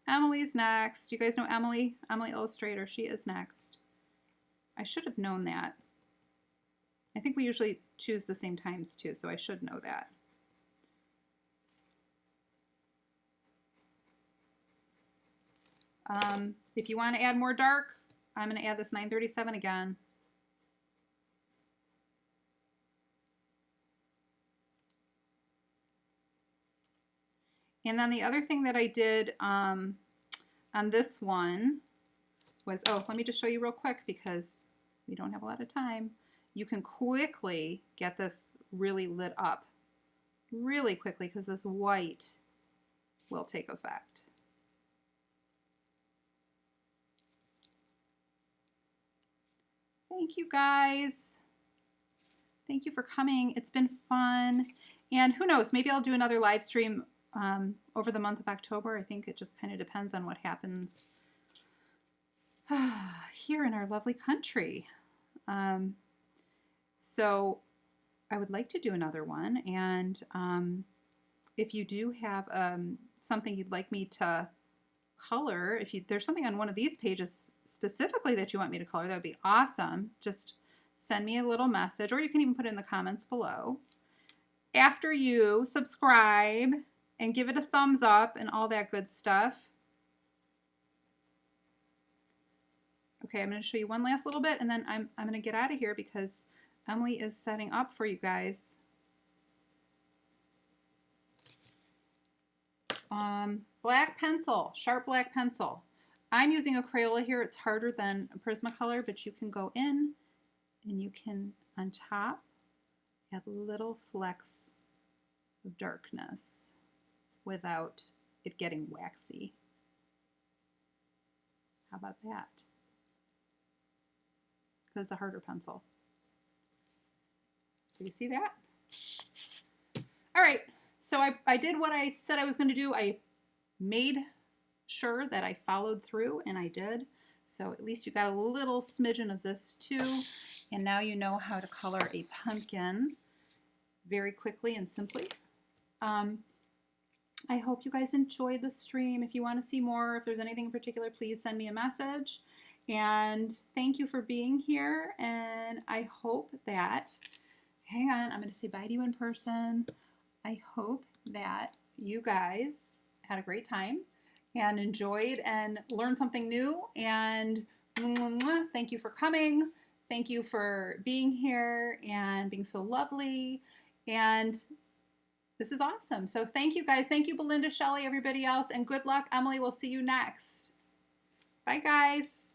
Emily's next. You guys know Emily? Emily Illustrator. She is next. I should have known that. I think we usually choose the same times too, so I should know that. If you want to add more dark, I'm going to add this 937 again. And then the other thing that I did on this one was, oh, let me just show you real quick because we don't have a lot of time. You can quickly get this really lit up really quickly because this white will take effect. Thank you guys. Thank you for coming. It's been fun. And who knows, maybe I'll do another live stream over the month of October. I think it just kind of depends on what happens here in our lovely country. So I would like to do another one. And if you do have something you'd like me to color, if there's something on one of these pages specifically that you want me to color, that would be awesome. Just send me a little message, or you can even put it in the comments below. After you subscribe and give it a thumbs up and all that good stuff. Okay, I'm going to show you one last little bit, and then I'm going to get out of here because Emily is setting up for you guys. Black pencil, sharp black pencil. I'm using a Crayola here. It's harder than a Prismacolor, but you can go in and you can, on top, add little flecks of darkness without it getting waxy. How about that? Because it's a harder pencil. So you see that? All right, so I did what I said I was going to do. I made sure that I followed through, and I did. So at least you got a little smidgen of this too. And now you know how to color a pumpkin very quickly and simply. I hope you guys enjoyed the stream. If you want to see more, if there's anything in particular, please send me a message. And thank you for being here. And I hope that, hang on, I'm going to say bye to you in person. I hope that you guys had a great time and enjoyed and learned something new. And thank you for coming. Thank you for being here and being so lovely. And this is awesome. So thank you guys. Thank you, Belinda, Shelley, everybody else. And good luck. Emily, we'll see you next. Bye, guys.